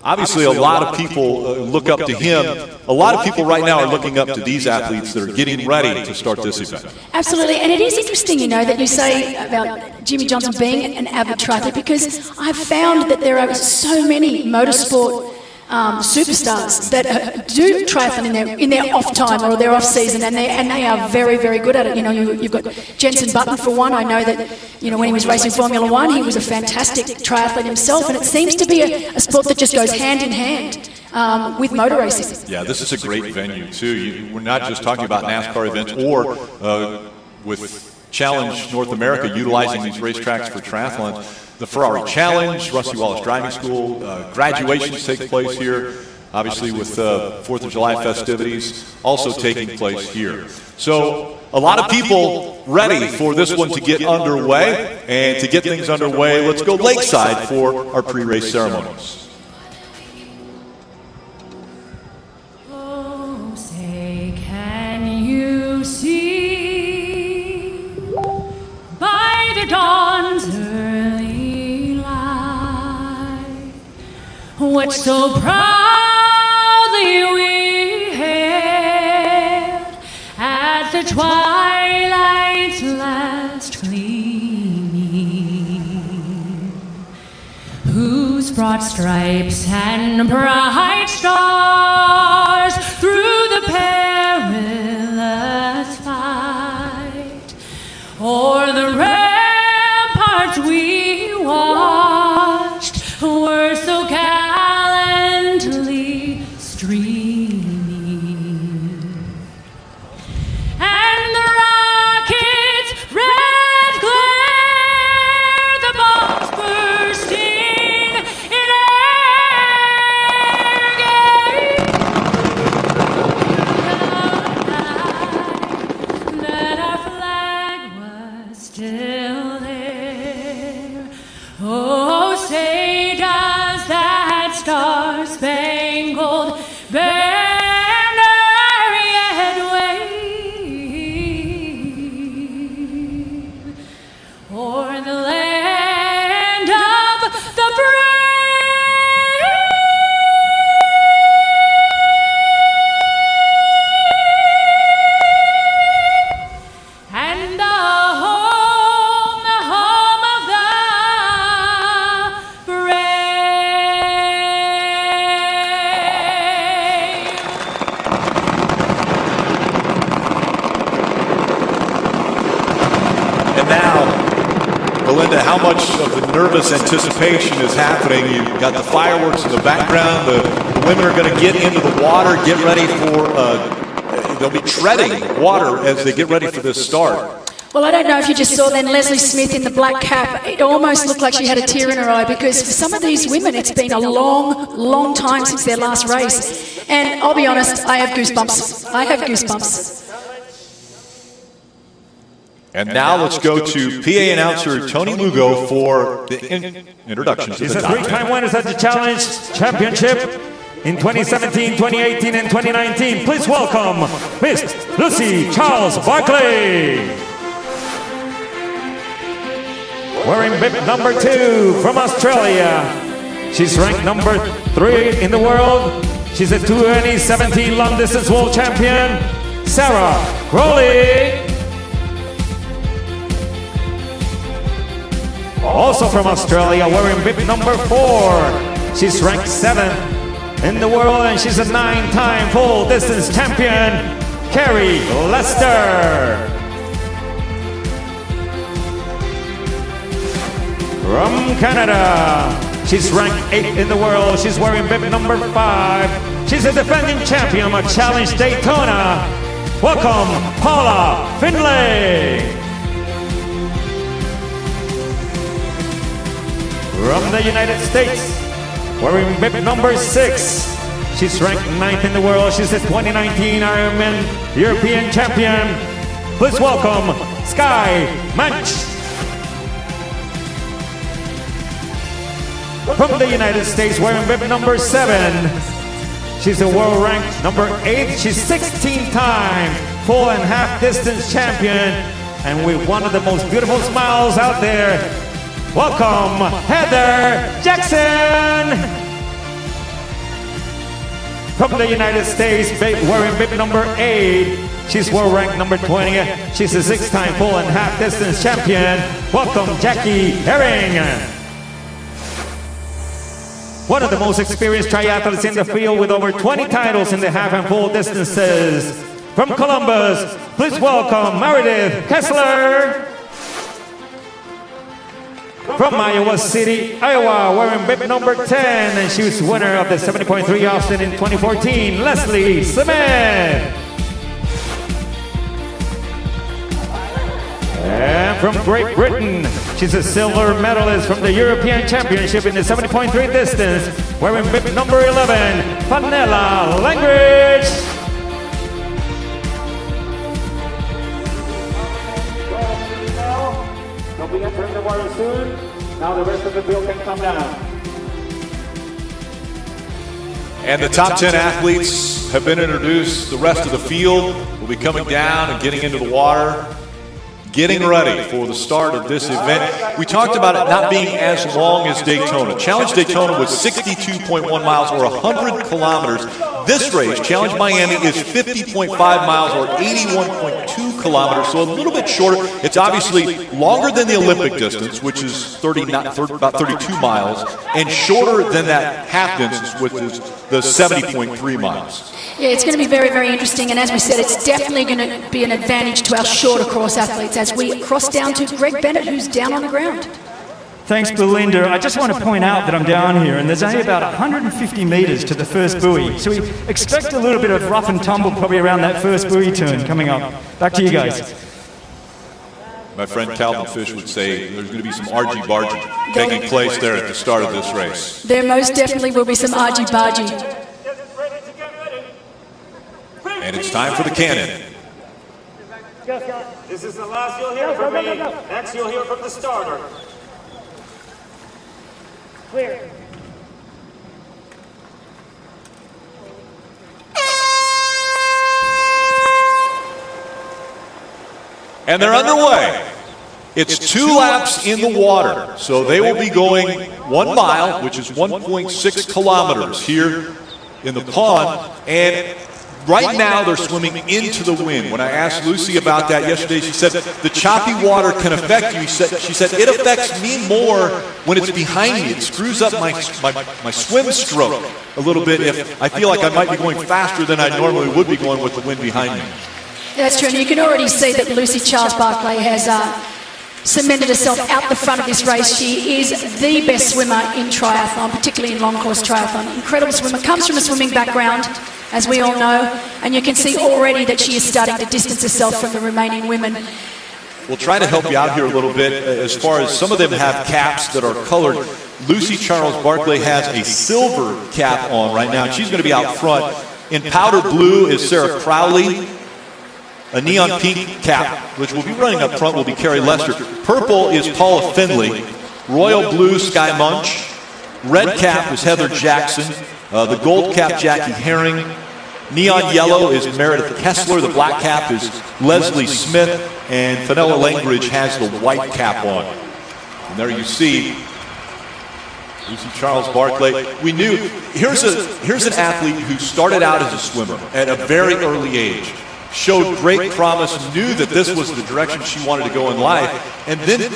obviously a lot of people look up to him. A lot of people right now are looking up to these athletes that are getting ready to start this event. Absolutely, and it is interesting, you know, that you say about Jimmie Johnson being an avid triathlete, because I've found that there are so many motorsport superstars that do triathlon in their off time or their off season, and they are very, very good at it. You know, you've got Jenson Button for one. I know that, you know, when he was racing Formula One, he was a fantastic triathlete himself, and it seems to be a sport that just goes hand in hand with motor racing. Yeah, this is a great venue too. We're not just talking about NASCAR events or with Challenge North America utilizing these racetracks for triathlon. The Ferrari Challenge, Rusty Wallace Driving School, graduations take place here, obviously with 4th of July festivities also taking place here. So a lot of people ready for this one to get underway, and to get things underway, let's go lakeside for our pre-race ceremonies. Oh, say can you see by the dawn's early light what so proudly we hailed at the twilight's last gleaming, whose broad stripes and bright stars through the perilous fight o'er the ramparts we watched were so gallantly streaming, and the rocket's red glare, the bombs bursting in air gave that our flag was still there. Oh, say does that star-spangled banner yet wave o'er the land of the brave? And the home of the brave. And now, Belinda, how much of the nervous anticipation is happening? You've got the fireworks in the background. The women are going to get into the water, get ready for, they'll be treading water as they get ready for this start. Well, I don't know if you just saw then Leslie Smith in the black cap. It almost looked like she had a tear in her eye, because for some of these women, it's been a long, long time since their last race. And I'll be honest, I have goosebumps. I have goosebumps. And now let's go to PA announcer Tony Lugo for the introduction to These the are top. three-time winners at the Challenge Championship in 2017, 2018, and 2019. Please welcome Miss Lucy Charles Barkley. Wearing bib number 2 from Australia. She's ranked number 3 in the world. She's a 2017 long distance world champion, Sarah Crowley. Also from Australia, wearing bib number 4. She's ranked 7th in the world, and she's a 9-time full distance champion, Carrie Lester. From Canada, she's ranked 8th in the world. She's wearing bib number 5. She's a defending champion of Challenge Daytona. Welcome, Paula Finlay. From the United States, wearing bib number 6. She's ranked 9th in the world. She's the 2019 Ironman European champion. Please welcome Sky Manch. From the United States, wearing bib number 7. She's a world ranked number 8. She's 16-time full and half distance champion, and with one of the most beautiful smiles out there. Welcome, Heather Jackson. From the United States, wearing bib number 8. She's world ranked number 20. She's a 6-time full and half distance champion. Welcome, Jackie Herring. One of the most experienced triathletes in the field with over 20 titles in the half and full distances. From Columbus, please welcome Meredith Kessler. From Iowa City, Iowa, wearing bib number 10, and she was winner of the 70.3 Austin in 2014, Leslie Smith. And from Great Britain, she's a silver medalist from the European Championship in the 70.3 distance, wearing bib number 11, Panella Langridge. They'll be entering the water soon. Now the rest of the field can come down. And the top 10 athletes have been introduced. The rest of the field will be coming down and getting into the water, getting ready for the start of this event. We talked about it not being as long as Daytona. Challenge Daytona was 62.1 miles or 100 kilometers. This race, Challenge Miami, is 50.5 miles or 81.2 kilometers, so a little bit shorter. It's obviously longer than the Olympic distance, which is about 32 miles, and shorter than that half distance, which is the 70.3 miles. Yeah, it's going to be very, very interesting. And as we said, it's definitely going to be an advantage to our shorter course athletes as we cross down to Greg Bennett, who's down on the ground. Thanks, Belinda. I just want to point out that I'm down here, and there's only about 150 metres to the first buoy. So we expect a little bit of rough and tumble probably around that first buoy turn coming up. Back to you guys. My friend Calvin Fish would say there's going to be some argy-bargy taking place there at the start of this race. There most definitely will be some argy-bargy. And it's time for the cannon. This is the last you'll hear from me. Next you'll hear from the starter. Clear. And they're underway. It's 2 laps in the water. So they will be going 1 mile, which is 1.6 kilometers here in the pond. And right now they're swimming into the wind. When I asked Lucy about that yesterday, she said the choppy water can affect you. She said it affects me more when it's behind me. It screws up my swim stroke a little bit if I feel like I might be going faster than I normally would be going with the wind behind me. That's true, and you can already see that Lucy Charles-Barclay has cemented herself out the front of this race. She is the best swimmer in triathlon, particularly in long course triathlon. Incredible swimmer, comes from a swimming background, as we all know, and you can see already that she is starting to distance herself from the remaining women. We'll try to help you out here a little bit as far as some of them have caps that are colored. Lucy Charles-Barclay has a silver cap on right now. She's going to be out front. In powder blue is Sarah Crowley. A neon pink cap, which will be running up front, will be Carrie Lester. Purple is Paula Findlay. Royal blue, Sky Munch. Red cap is Heather Jackson. The gold cap, Jackie Herring. Neon yellow is Meredith Kessler. The black cap is Leslie Smith. And Panella Langridge has the white cap on. And there you see Lucy Charles-Barclay. We knew, here's an athlete who started out as a swimmer at a very early age. Showed great promise, knew that this was the direction she wanted to go in life, and then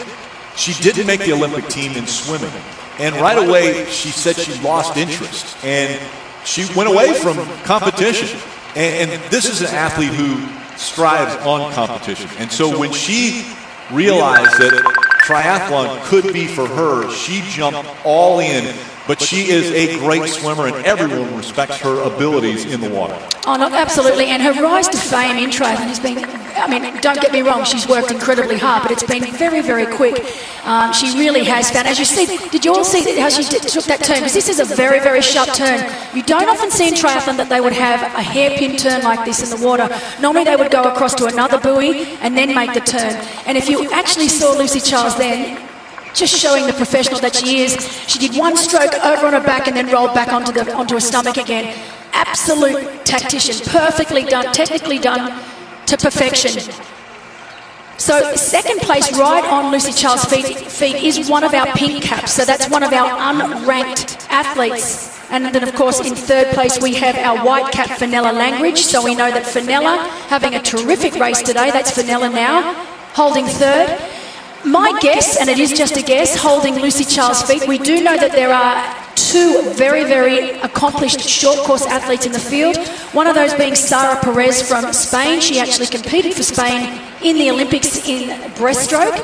she didn't make the Olympic team in swimming. And right away, she said she lost interest, and she went away from competition. And this is an athlete who strives on competition. And so when she realized that triathlon could be for her, she jumped all in. But she is a great swimmer, and everyone respects her abilities in the water. Oh, no, absolutely. And her rise to fame in triathlon has been, I mean, don't get me wrong, she's worked incredibly hard, but it's been very, very quick. She really has found, as you see, did you all see how she took that turn? Because this is a very, very sharp turn. You don't often see in triathlon that they would have a hairpin turn like this in the water. Normally they would go across to another buoy and then make the turn. And if you actually saw Lucy Charles then, just showing the professional that she is. She did one stroke over on her back and then rolled back onto her stomach again. Absolute tactician, perfectly done, technically done to perfection. So second place, right on Lucy Charles' feet is one of our pink caps. So that's one of our unranked athletes. And then, of course, in third place, we have our white cap, Fenella Langridge. So we know that Fenella, having a terrific race today, that's Fenella now, holding third. My guess, and it is just a guess, holding Lucy Charles' feet, we do know that there are two very, very accomplished short course athletes in the field. One of those being Sara Perez from Spain. She actually competed for Spain in the Olympics in breaststroke.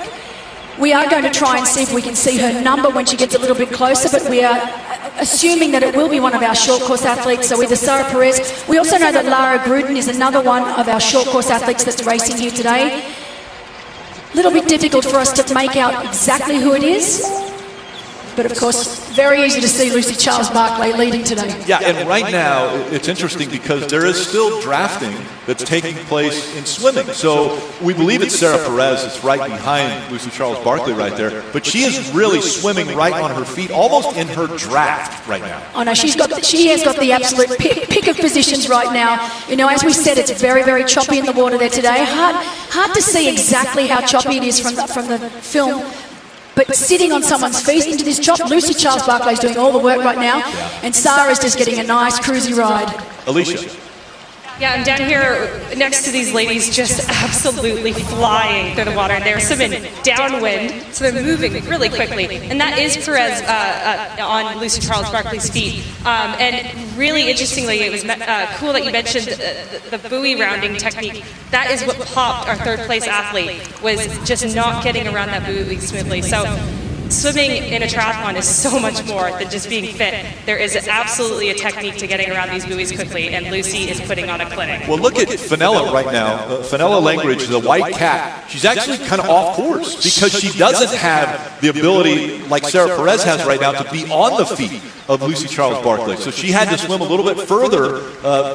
We are going to try and see if we can see her number when she gets a little bit closer, but we are assuming that it will be one of our short course athletes, so either Sara Perez. We also know that Lara Gruden is another one of our short course athletes that's racing here today. A little bit difficult for us to make out exactly who it is, but of course, very easy to see Lucy Charles Barclay leading today. Yeah, and right now, it's interesting because there is still drafting that's taking place in swimming. So we believe it's Sara Perez that's right behind Lucy Charles Barclay right there, but she is really swimming right on her feet, almost in her draft right now. Oh no, she has got the absolute pick of positions right now. You know, as we said, it's very, very choppy in the water there today. Hard to see exactly how choppy it is from the film. But sitting on someone's feet into this chop, Lucy Charles Barclay is doing all the work right now, and Sara's just getting a nice cruisy ride. Alicia. Yeah, I'm down here next to these ladies just absolutely flying through the water. They're swimming downwind, so they're moving really quickly. And that is Perez on Lucy Charles Barclay's feet. And really interestingly, it was cool that you mentioned the buoy rounding technique. That is what popped our third place athlete, was just not getting around that buoy smoothly. So swimming in a triathlon is so much more than just being fit. There is absolutely a technique to getting around these buoys quickly, and Lucy is putting on a clinic. Well, look at Fenella right now. Fenella Langridge, the white cap. She's actually kind of off course because she doesn't have the ability like Sara Perez has right now to be on the feet of Lucy Charles Barclay. So she had to swim a little bit further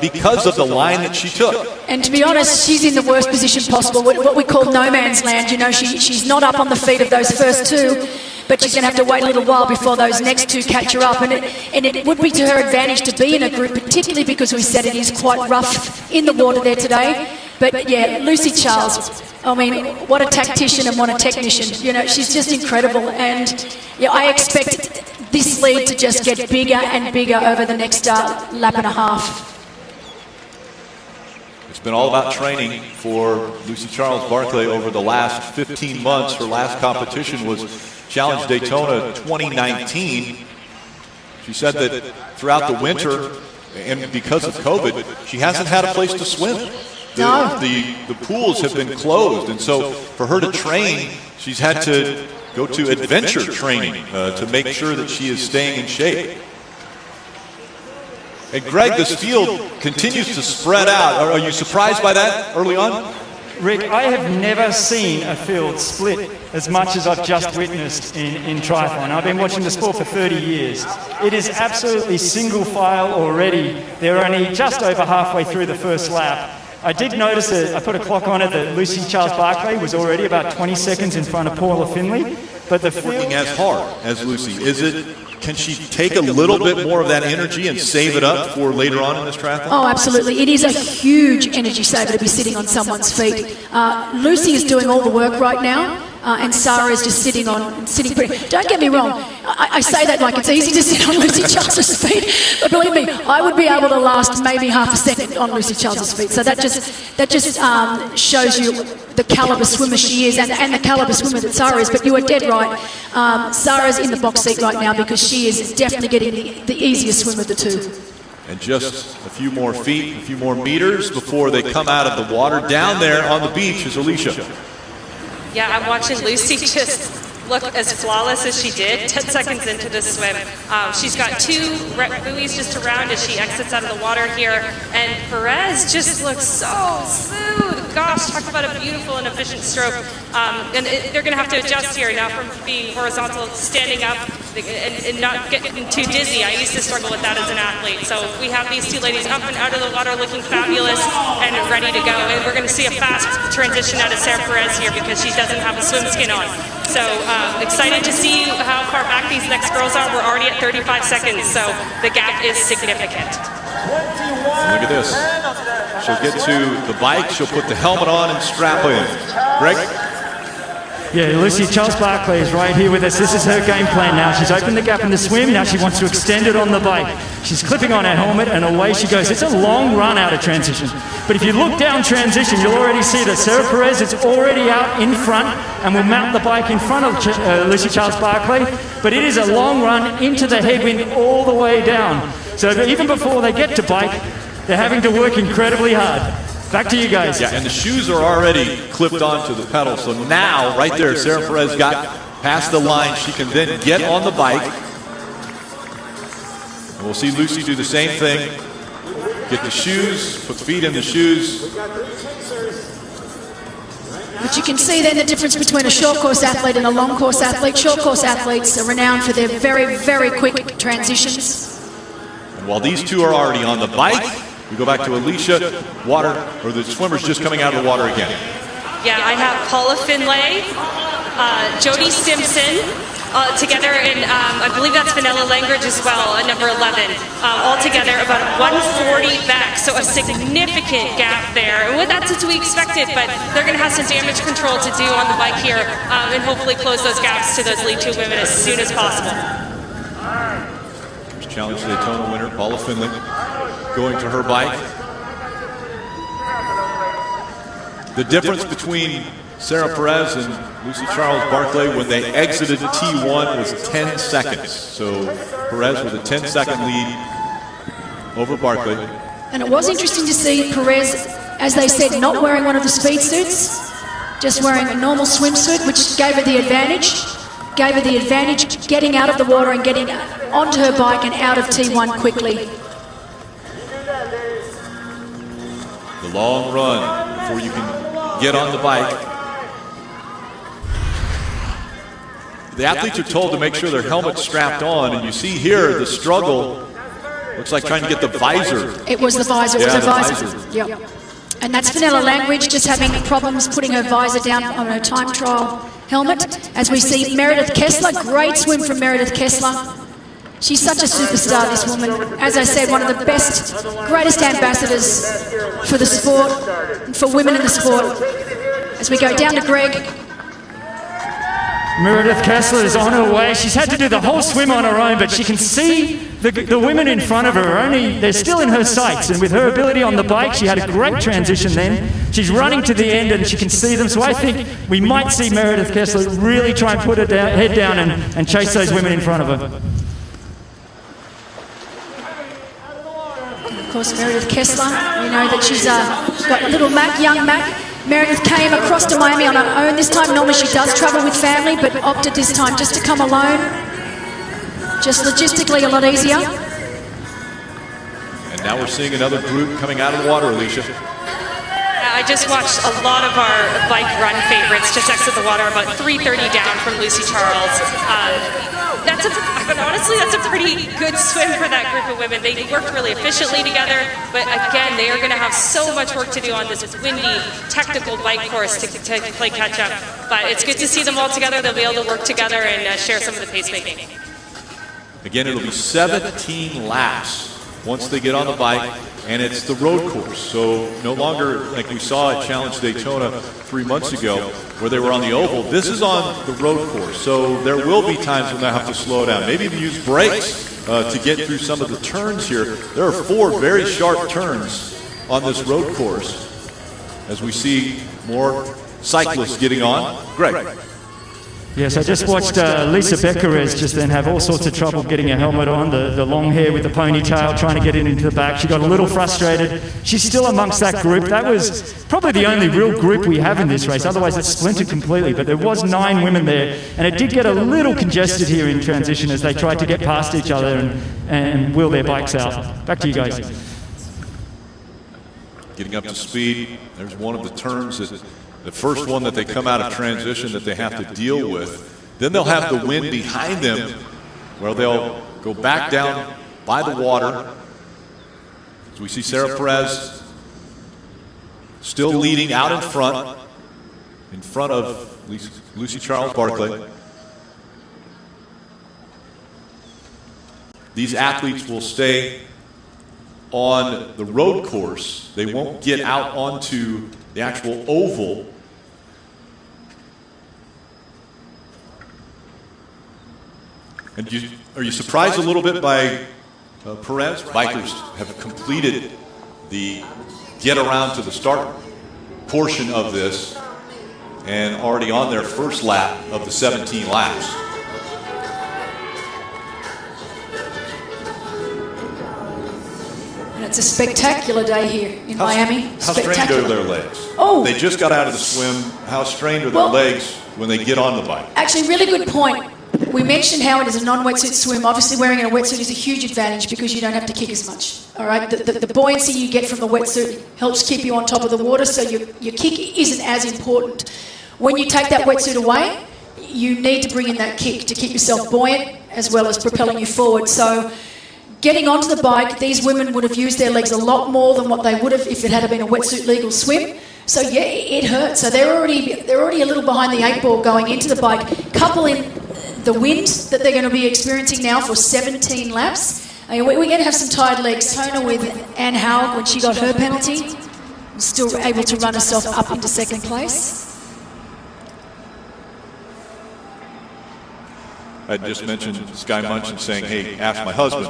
because of the line that she took. And to be honest, she's in the worst position possible, what we call no man's land. You know, she's not up on the feet of those first two, but she's going to have to wait a little while before those next two catch her up. And it would be to her advantage to be in a group, particularly because we said it is quite rough in the water there today. But yeah, Lucy Charles, I mean, what a tactician and what a technician. You know, she's just incredible. And yeah, I expect this lead to just get bigger and bigger over the next lap and a half. It's been all about training for Lucy Charles Barclay over the last 15 months. Her last competition was Challenge Daytona 2019. She said that throughout the winter, and because of COVID, she hasn't had a place to swim. The pools have been closed, and so for her to train, she's had to go to adventure training to make sure that she is staying in shape. And Greg, this field continues to spread out. Are you surprised by that early on? Rick, I have never seen a field split as much as I've just witnessed in triathlon. I've been watching the sport for 30 years. It is absolutely single file already. They're only just over halfway through the first lap. I did notice that I put a clock on it that Lucy Charles Barclay was already about 20 seconds in front of Paula Finley. But the field working as hard as Lucy. Can she take a little bit more of that energy and save it up for later on in this triathlon? Oh, absolutely. It is a huge energy saver to be sitting on someone's feet. Lucy is doing all the work right now, and Sara is just sitting pretty. Don't get me wrong. I say that like it's easy to sit on Lucy Charles's feet, but believe me, I would be able to last maybe half a second on Lucy Charles's feet. So that just shows you the caliber swimmer she is and the caliber swimmer that Sara is. But you are dead right. Sara's in the box seat right now because she is definitely getting the easiest swim of the two. And just a few more feet, a few more meters before they come out of the water. Down there on the beach is Alicia. Yeah, I'm watching Lucy just look as flawless as she did 10 seconds into the swim. She's got two buoys just around as she exits out of the water here. And Perez just looks so smooth. Gosh, talk about a beautiful and efficient stroke. And they're going to have to adjust here now from being horizontal, standing up, and not getting too dizzy. I used to struggle with that as an athlete. So we have these two ladies up and out of the water looking fabulous and ready to go. And we're going to see a fast transition out of Sara Perez here because she doesn't have a swim skin on. So excited to see how far back these next girls are. We're already at 35 seconds, so the gap is significant. Look at this. She'll get to the bike. She'll put the helmet on and strap in. Greg? Yeah, Lucy Charles Barclay is right here with us. This is her game plan now. She's opened the gap in the swim. Now she wants to extend it on the bike. She's clipping on her helmet and away she goes. It's a long run out of transition. But if you look down transition, you'll already see that Sarah Perez is already out in front and will mount the bike in front of Lucy Charles Barclay. But it is a long run into the headwind all the way down. So even before they get to bike, they're having to work incredibly hard. Back to you guys. Yeah, and the shoes are already clipped onto the pedal. So now, right there, Sarah Perez got past the line. She can then get on the bike. And we'll see Lucy do the same thing. Get the shoes, put feet in the shoes. But you can see then the difference between a short course athlete and a long course athlete. Short course athletes are renowned for their very, very quick transitions. And while these two are already on the bike, we go back to Alicia, the swimmer's just coming out of the water again. Yeah, I have Paula Finlay, Jody Stimson together, and I believe that's Vanilla Langridge as well, at number 11. All together about 140 back, so a significant gap there. And that's what we expected, but they're going to have some damage control to do on the bike here, and hopefully close those gaps to those lead two women as soon as possible. Challenge Daytona winner, Paula Finlay, going to her bike. The difference between Sarah Perez and Lucy Charles Barclay when they exited T1 was 10 seconds. So Perez with a 10-second lead over Barclay. And it was interesting to see Perez, as they said, not wearing one of the speed suits, just wearing a normal swimsuit, which gave her the advantage. Gave her the advantage getting out of the water and getting onto her bike and out of T1 quickly. The long run before you can get on the bike. The athletes are told to make sure their helmet's strapped on, and you see here the struggle. Looks like trying to get the visor. It was the visor. It was a visor. Yep. And that's Vanilla Langridge just having problems putting her visor down on her time trial helmet. As we see Meredith Kessler, great swim from Meredith Kessler. She's such a superstar, this woman. As I said, one of the best, greatest ambassadors for the sport, for women in the sport. As we go down to Greg. Meredith Kessler is on her way. She's had to do the whole swim on her own, but she can see the women in front of her. They're still in her sights, and with her ability on the bike, she had a great transition then. She's running to the end, and she can see them. So I think we might see Meredith Kessler really try and put her head down and chase those women in front of her. Of course, Meredith Kessler, we know that she's got little Mac, young Mac. Meredith came across to Miami on her own this time. Normally she does travel with family, but opted this time just to come alone. Just logistically a lot easier. And now we're seeing another group coming out of the water, Alicia. I just watched a lot of our bike run favorites just exit the water, about 3:30 down from Lucy Charles. Honestly, that's a pretty good swim for that group of women. They worked really efficiently together, but again, they are going to have so much work to do on this windy, technical bike course to play catch up. But it's good to see them all together. They'll be able to work together and share some of the pace making. Again, it'll be 17 laps once they get on the bike, and it's the road course. So no longer like we saw at Challenge Daytona 3 months ago where they were on the oval. This is on the road course. So there will be times when they have to slow down, maybe even use brakes to get through some of the turns here. There are 4 very sharp turns on this road course as we see more cyclists getting on. Greg. Yes, I just watched Lisa Becquerez just then have all sorts of trouble getting her helmet on, the long hair with the ponytail, trying to get it into the back. She got a little frustrated. She's still amongst that group. That was probably the only real group we have in this race. Otherwise, it's splintered completely. But there was 9 women there, and it did get a little congested here in transition as they tried to get past each other and wheel their bikes out. Back to you guys. Getting up to speed. There's one of the turns that the first one that they come out of transition that they have to deal with. Then they'll have the wind behind them where they'll go back down by the water. So we see Sarah Perez still leading out in front of Lucy Charles Barclay. These athletes will stay on the road course. They won't get out onto the actual oval. And are you surprised a little bit by Perez? Bikers have completed the get around to the start portion of this and already on their first lap of the 17 laps. And it's a spectacular day here in Miami. How strained are their legs? Oh. They just got out of the swim. How strained are their legs when they get on the bike? Actually, really good point. We mentioned how it is a non-wetsuit swim. Obviously, wearing a wetsuit is a huge advantage because you don't have to kick as much. All right, the buoyancy you get from the wetsuit helps keep you on top of the water, so your kick isn't as important. When you take that wetsuit away, you need to bring in that kick to keep yourself buoyant as well as propelling you forward. So, getting onto the bike, these women would have used their legs a lot more than what they would have if it had been a wetsuit legal swim. So yeah, it hurts. So they're already a little behind the 8 ball going into the bike. Couple in the wind that they're going to be experiencing now for 17 laps. I mean, we're going to have some tired legs. Tona with Anne Howard, when she got her penalty, was still able to run herself up into second place. I just mentioned Sky Munchin saying, hey, ask my husband,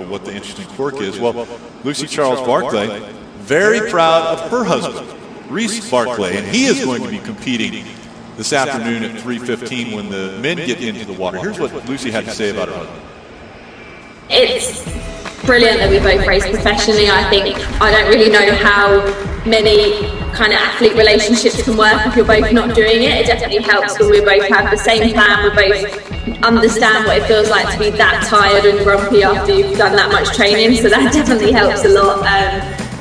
what the interesting quirk is. Well, Lucy Charles Barclay, very proud of her husband, Reese Barclay, and he is going to be competing this afternoon at 3:15 when the men get into the water. Here's what Lucy had to say about her husband. It's brilliant that we both race professionally. I think I don't really know how many kind of athlete relationships can work if you're both not doing it. It definitely helps when we both have the same plan, we both understand what it feels like to be that tired and grumpy after you've done that much training, so that definitely helps a lot.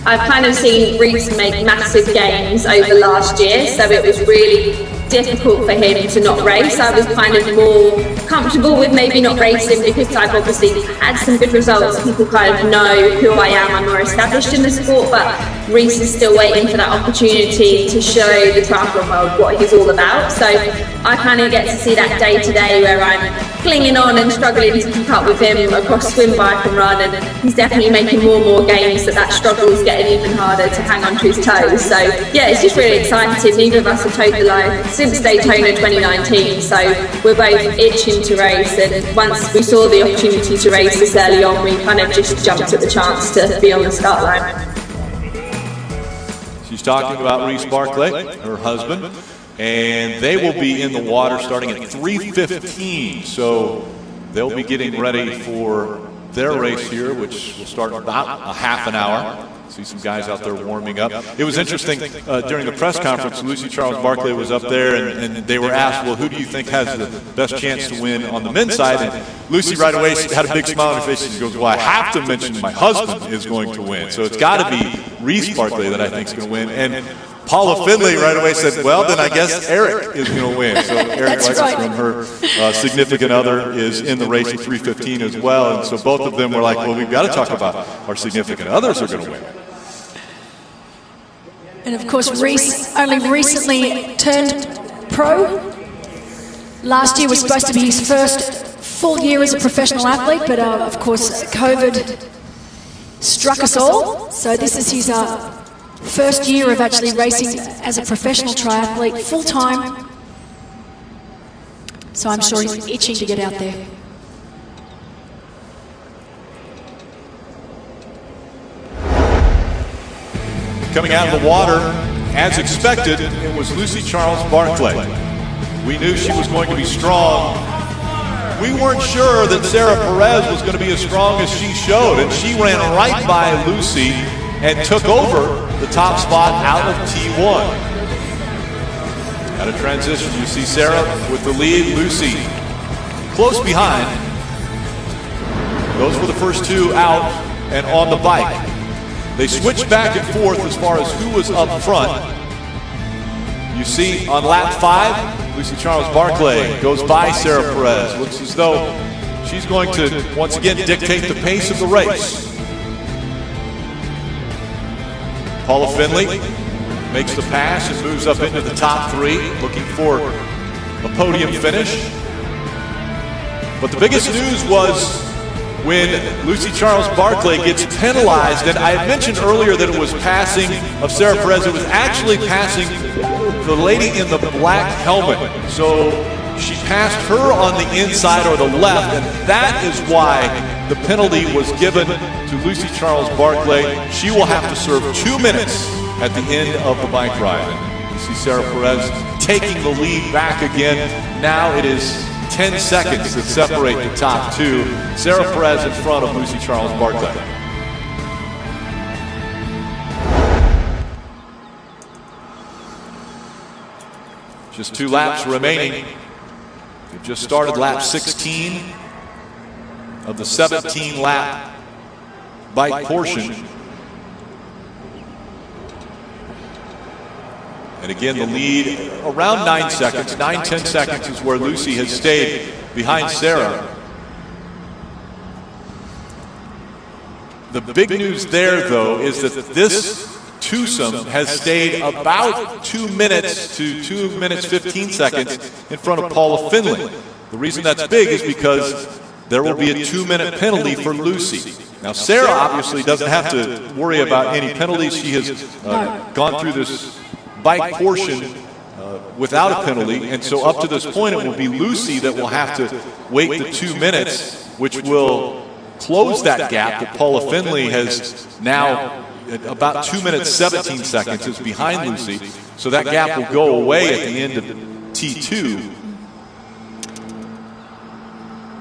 I've kind of seen Reese make massive gains over last year, so it was really difficult for him to not race. I was kind of more comfortable with maybe not racing because I've obviously had some good results. People kind of know who I am. I'm more established in the sport, but Reese is still waiting for that opportunity to show the triathlon world what he's all about. So I kind of get to see that day to day where I'm clinging on and struggling to keep up with him across swim, bike and run, and he's definitely making more and more gains, that struggle is getting even harder to hang on to his toes. So yeah, it's just really exciting. Neither of us have toed the line since Daytona 2019, so we're both itching to race, and once we saw the opportunity to race this early on, we kind of just jumped at the chance to be on the start line. She's talking about Reese Barclay, her husband, and they will be in the water starting at 3:15, so they'll be getting ready for their race here, which will start in about a half an hour. See some guys out there warming up. It was interesting, during the press conference, Lucy Charles Barclay was up there, and they were asked, well, who do you think has the best chance to win on the men's side? And Lucy right away had a big smile on her face. She goes, well, I have to mention my husband is going to win. So it's got to be Reese Barclay that I think is going to win. And Paula Findlay right away said, well, then I guess Eric is going to win. So Eric Wexstrom, her significant other, is in the race at 3:15 as well. And so both of them were like, well, we've got to talk about our significant others are going to win. And of course, Reese only recently turned pro. Last year was supposed to be his first full year as a professional athlete, but of course, COVID struck us all. So this is his first year of actually racing as a professional triathlete full-time. So I'm sure he's itching to get out there. Coming out of the water, as expected, it was Lucy Charles Barclay. We knew she was going to be strong. We weren't sure that Sarah Perez was going to be as strong as she showed, and she ran right by Lucy and took over the top spot out of T1. At a transition, you see Sarah with the lead, Lucy close behind. Those were the first two out and on the bike. They switched back and forth as far as who was up front. You see on lap 5, Lucy Charles Barclay goes by Sarah Perez. Looks as though she's going to once again dictate the pace of the race. Paula Findlay makes the pass and moves up into the top 3, looking for a podium finish. But the biggest news was when Lucy Charles Barclay gets penalized, and I had mentioned earlier that it was passing of Sarah Perez. It was actually passing the lady in the black helmet. So She passed her on the inside or the left, and that is why the penalty was given to Lucy Charles Barclay. She will have to serve 2 minutes at the end of the bike ride. You see Sarah Perez taking the lead back again. Now it is 10 seconds that separate the top two. Sarah Perez in front of Lucy Charles Barclay. Just 2 laps remaining. We've just started lap 16 of the 17-lap bike portion. And again, the lead around 9 seconds. 9-10 seconds is where Lucy has stayed behind Sarah. The big news there, though, is that this twosome has stayed about 2 minutes to 2 minutes 15 seconds in front of Paula Findlay. The reason that's big is because there will be a 2-minute penalty for Lucy. Now, Sarah obviously doesn't have to worry about any penalties. She has gone through this bike portion without a penalty, and so up to this point it will be Lucy that will have to wait the 2 minutes, which will close that gap that Paula Findlay has now about 2 minutes 17 seconds is behind Lucy, so that gap will go away at the end of T2.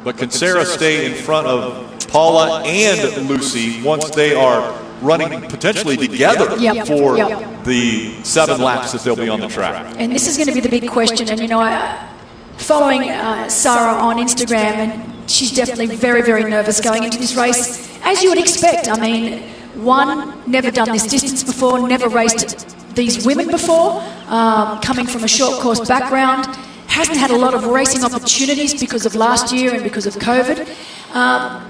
But can Sarah stay in front of Paula and Lucy once they are running potentially together for the 7 laps that they'll be on the track? And this is going to be the big question. And, you know, following Sarah on Instagram, and she's definitely very, very nervous going into this race, as you would expect. I mean, never done this distance before, never raced these women before, coming from a short course background, hasn't had a lot of racing opportunities because of last year and because of COVID.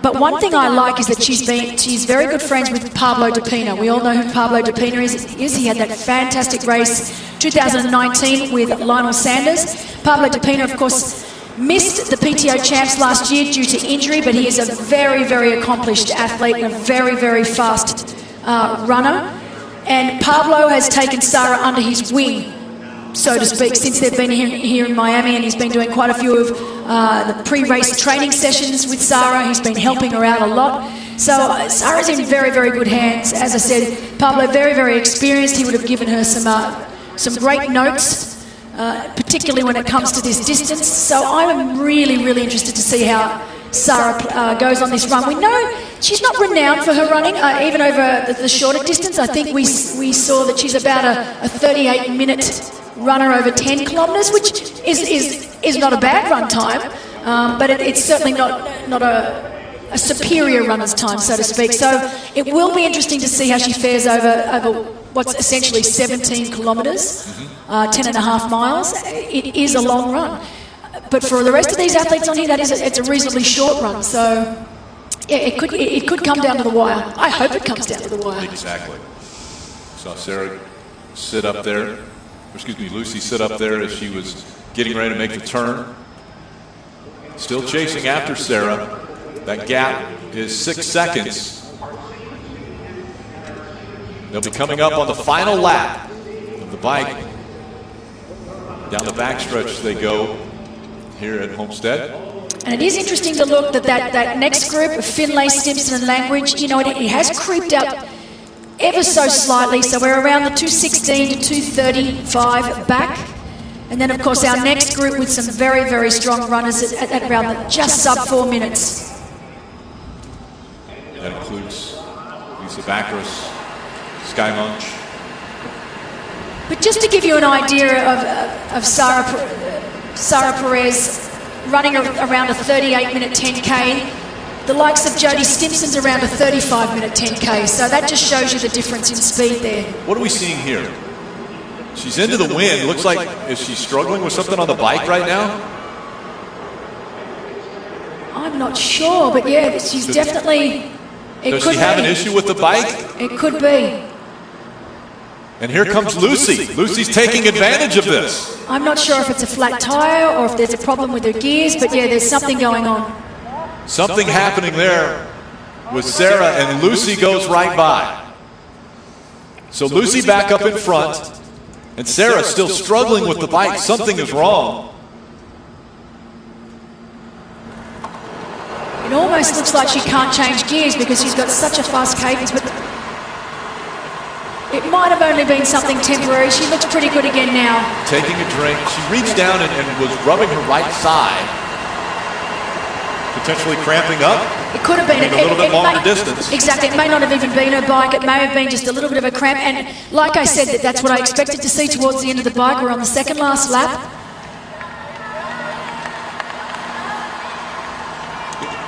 But one thing I like is that she's very good friends with Pablo Depina. We all know who Pablo Depina is. He had that fantastic race 2019 with Lionel Sanders. Pablo Depina, of course, missed the PTO Champs last year due to injury, but he is a very, very accomplished athlete and a very, very fast runner. And Pablo has taken Sarah under his wing, so to speak, since they've been here in Miami, and he's been doing quite a few of the pre-race training sessions with Sarah. He's been helping her out a lot. So Sarah's in very, very good hands. As I said, Pablo, very, very experienced. He would have given her some great notes, particularly when it comes to this distance. So I'm really, really interested to see how Sarah goes on this run. We know she's not renowned for her running, even over the shorter distance. I think we saw that she's about a 38-minute runner over 10 kilometres, which is not a bad run time, but it's certainly not a superior runner's time, so to speak. So it will be interesting to see how she fares over what's essentially 17 kilometres, 10 and a half miles. It is a long run. But for the rest of these athletes on here, it's a reasonably short run. So yeah, it could come down to the wire. I hope it comes down to the wire. Exactly. Saw Sarah sit up there. Lucy sit up there as she was getting ready to make the turn. Still chasing after Sarah. That gap is 6 seconds. They'll be coming up on the final lap of the bike. Down the backstretch they go here at Homestead. And it is interesting to look that next group of Finlay, Stimson and Langridge, you know, it has creeped up ever so slightly, so we're around the 216 to 235 back. And then, of course, our next group with some very, very strong runners at around just sub 4 minutes. That includes Lisa Backrus, Sky Munch. But just to give you an idea of Sarah Perez running around a 38-minute 10K, the likes of Jodie Stimpson's around a 35-minute 10K, so that just shows you the difference in speed there. What are we seeing here? She's into the wind. Looks like, is she struggling with something on the bike right now? I'm not sure, but yeah, she's definitely... Does she have an issue with the bike? It could be. And here comes Lucy. Lucy's taking advantage of this. I'm not sure if it's a flat tire or if there's a problem with her gears, but yeah, there's something going on. Something happening there with Sarah, and Lucy goes right by. So Lucy back up in front, and Sarah still struggling with the bike. Something is wrong. It almost looks like she can't change gears because she's got such a fast cadence, but it might have only been something temporary. She looks pretty good again now. Taking a drink. She reached down and was rubbing her right thigh, potentially cramping up. It could have been a little bit longer distance. Exactly. It may not have even been her bike. It may have been just a little bit of a cramp. And like I said, that's what I expected to see towards the end of the bike. We're on the second last lap.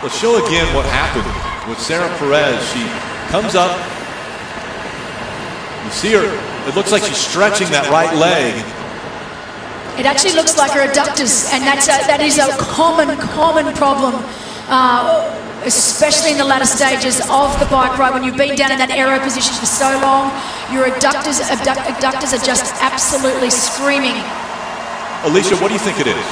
Let's show again what happened with Sarah Perez. She comes up. You see her. It looks like she's stretching that right leg. It actually looks like her adductors, and that is a common problem, especially in the latter stages of the bike ride. When you've been down in that aero position for so long, your adductors are just absolutely screaming. Alicia, what do you think it is?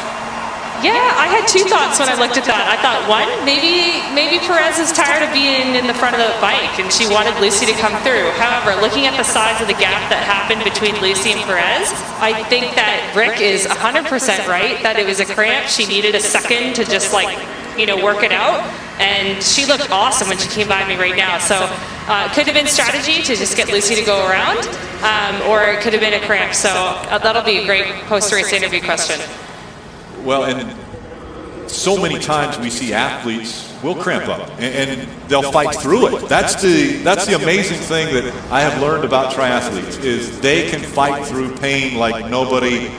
Yeah, I had two thoughts when I looked at that. I thought, one, maybe Perez is tired of being in the front of the bike and she wanted Lucy to come through. However, looking at the size of the gap that happened between Lucy and Perez, I think that Rick is 100% right, that it was a cramp. She needed a second to just work it out. And she looked awesome when she came by me right now. So it could have been strategy to just get Lucy to go around, or it could have been a cramp. So that'll be a great post-race interview question. Well, and so many times we see athletes will cramp up and they'll fight through it. That's the amazing thing that I have learned about triathletes is they can fight through pain like nobody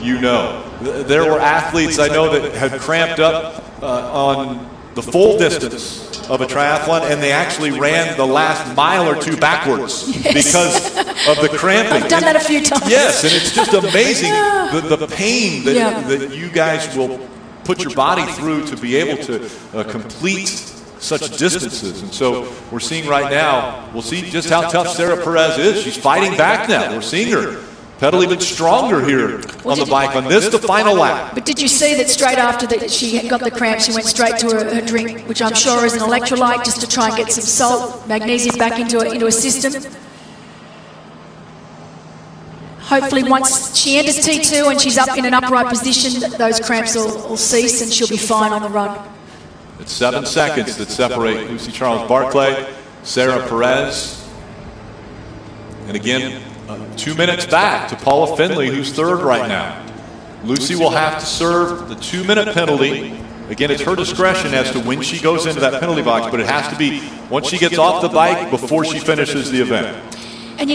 you know. There were athletes I know that had cramped up on the full distance of a triathlon, and they actually ran the last mile or two backwards because of the cramping. I've done that a few times. Yes, and it's just amazing the pain that you guys will put your body through to be able to complete such distances. And so we're seeing right now, we'll see just how tough Sarah Perez is. She's fighting back now. We're seeing her pedal even stronger here on the bike on this, the final lap. But did you see that straight after that she got the cramp, she went straight to her drink, which I'm sure is an electrolyte, just to try and get some salt, magnesium back into her system. Hopefully once she enters T2 and she's up in an upright position, those cramps will cease and she'll be fine on the run. It's 7 seconds that separate Lucy Charles Barclay, Sarah Perez, and again, 2 minutes back to Paula Findlay, who's third right now. Lucy will have to serve the 2-minute penalty. Again, it's her discretion as to when she goes into that penalty box, but it has to be once she gets off the bike before she finishes the event. And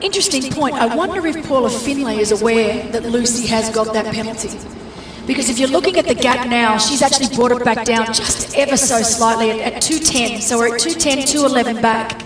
interesting point, I wonder if Paula Findlay is aware that Lucy has got that penalty. Because if you're looking at the gap now, she's actually brought it back down just ever so slightly at 2:10. So we're at 2:10, 2:11 back.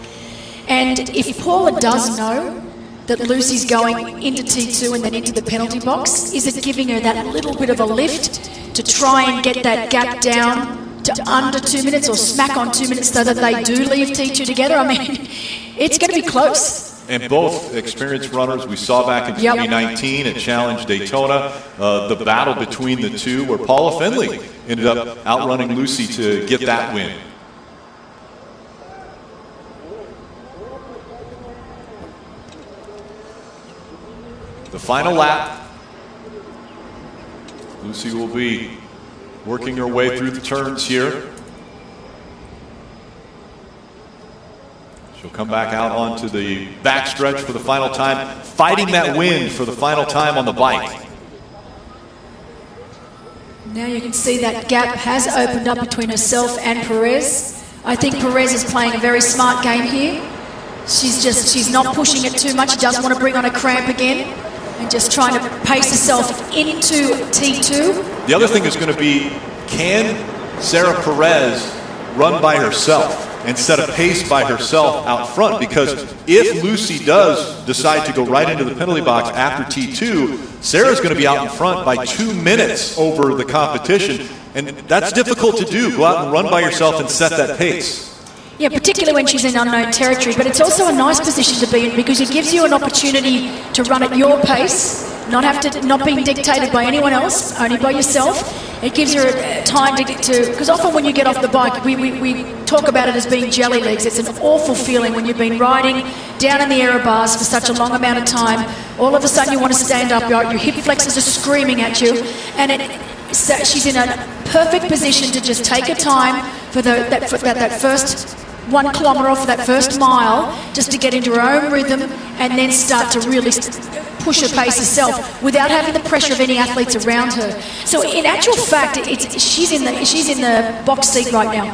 And if Paula does know that Lucy's going into T2 and then into the penalty box, is it giving her that little bit of a lift to try and get that gap down to under 2 minutes or smack on 2 minutes so that they do leave T2 together? I mean, it's going to be close. And both experienced runners we saw back in 2019 at Challenge Daytona, the battle between the two where Paula Findlay ended up outrunning Lucy to get that win. The final lap, Lucy will be working her way through the turns here. She'll come back out onto the backstretch for the final time, fighting that wind for the final time on the bike. Now you can see that gap has opened up between herself and Perez. I think Perez is playing a very smart game here. She's not pushing it too much. She doesn't want to bring on a cramp again and just trying to pace herself into T2. The other thing is going to be, can Sarah Perez run by herself and set a pace by herself out front? Because if Lucy does decide to go right into the penalty box after T2, Sarah's going to be out in front by 2 minutes over the competition. And that's difficult to do, go out and run by yourself and set that pace. Yeah, particularly when she's in unknown territory. But it's also a nice position to be in because it gives you an opportunity to run at your pace not being dictated by anyone else, only by yourself. It gives her time to because often when you get off the bike, we talk about it as being jelly legs. It's an awful feeling when you've been riding down in the aero bars for such a long amount of time. All of a sudden you want to stand up, your hip flexors are screaming at you, and she's in a perfect position to just take her time for that first 1 kilometre or for that first mile, just to get into her own rhythm and then start to really push her pace herself without having the pressure of any athletes around her. So in actual fact, she's in the box seat right now.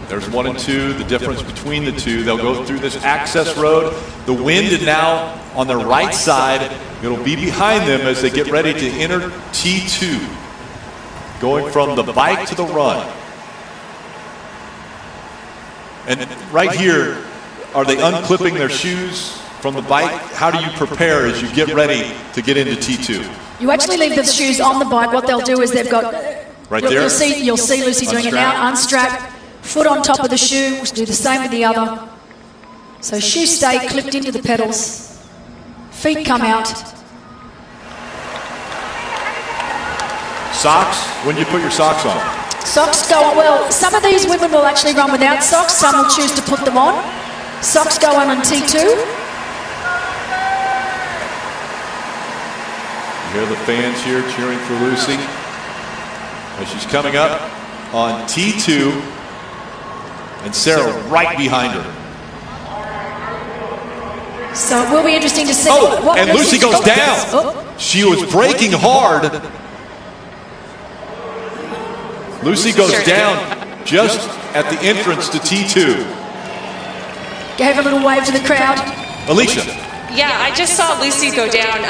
There's 1 and 2, the difference between the two. They'll go through this access road. The wind is now on their right side. It'll be behind them as they get ready to enter T2, going from the bike to the run. And right here, are they unclipping their shoes from the bike? How do you prepare as you get ready to get into T2? You actually leave the shoes on the bike. What they'll do is they've got... Right there? You'll see Lucy doing it now. Unstrap, foot on top of the shoe. We'll do the same with the other. So shoes stay clipped into the pedals. Feet come out. Socks, when you put your socks on? Socks go on. Well, some of these women will actually run without socks. Some will choose to put them on. Socks go on T2. You hear the fans here cheering for Lucy as she's coming up on T2, and Sarah right behind her. So it will be interesting to see. And Lucy goes down. She was braking hard. Lucy goes down just at the entrance to T2. Gave a little wave to the crowd. Alicia. Yeah, I just saw Lucy go down.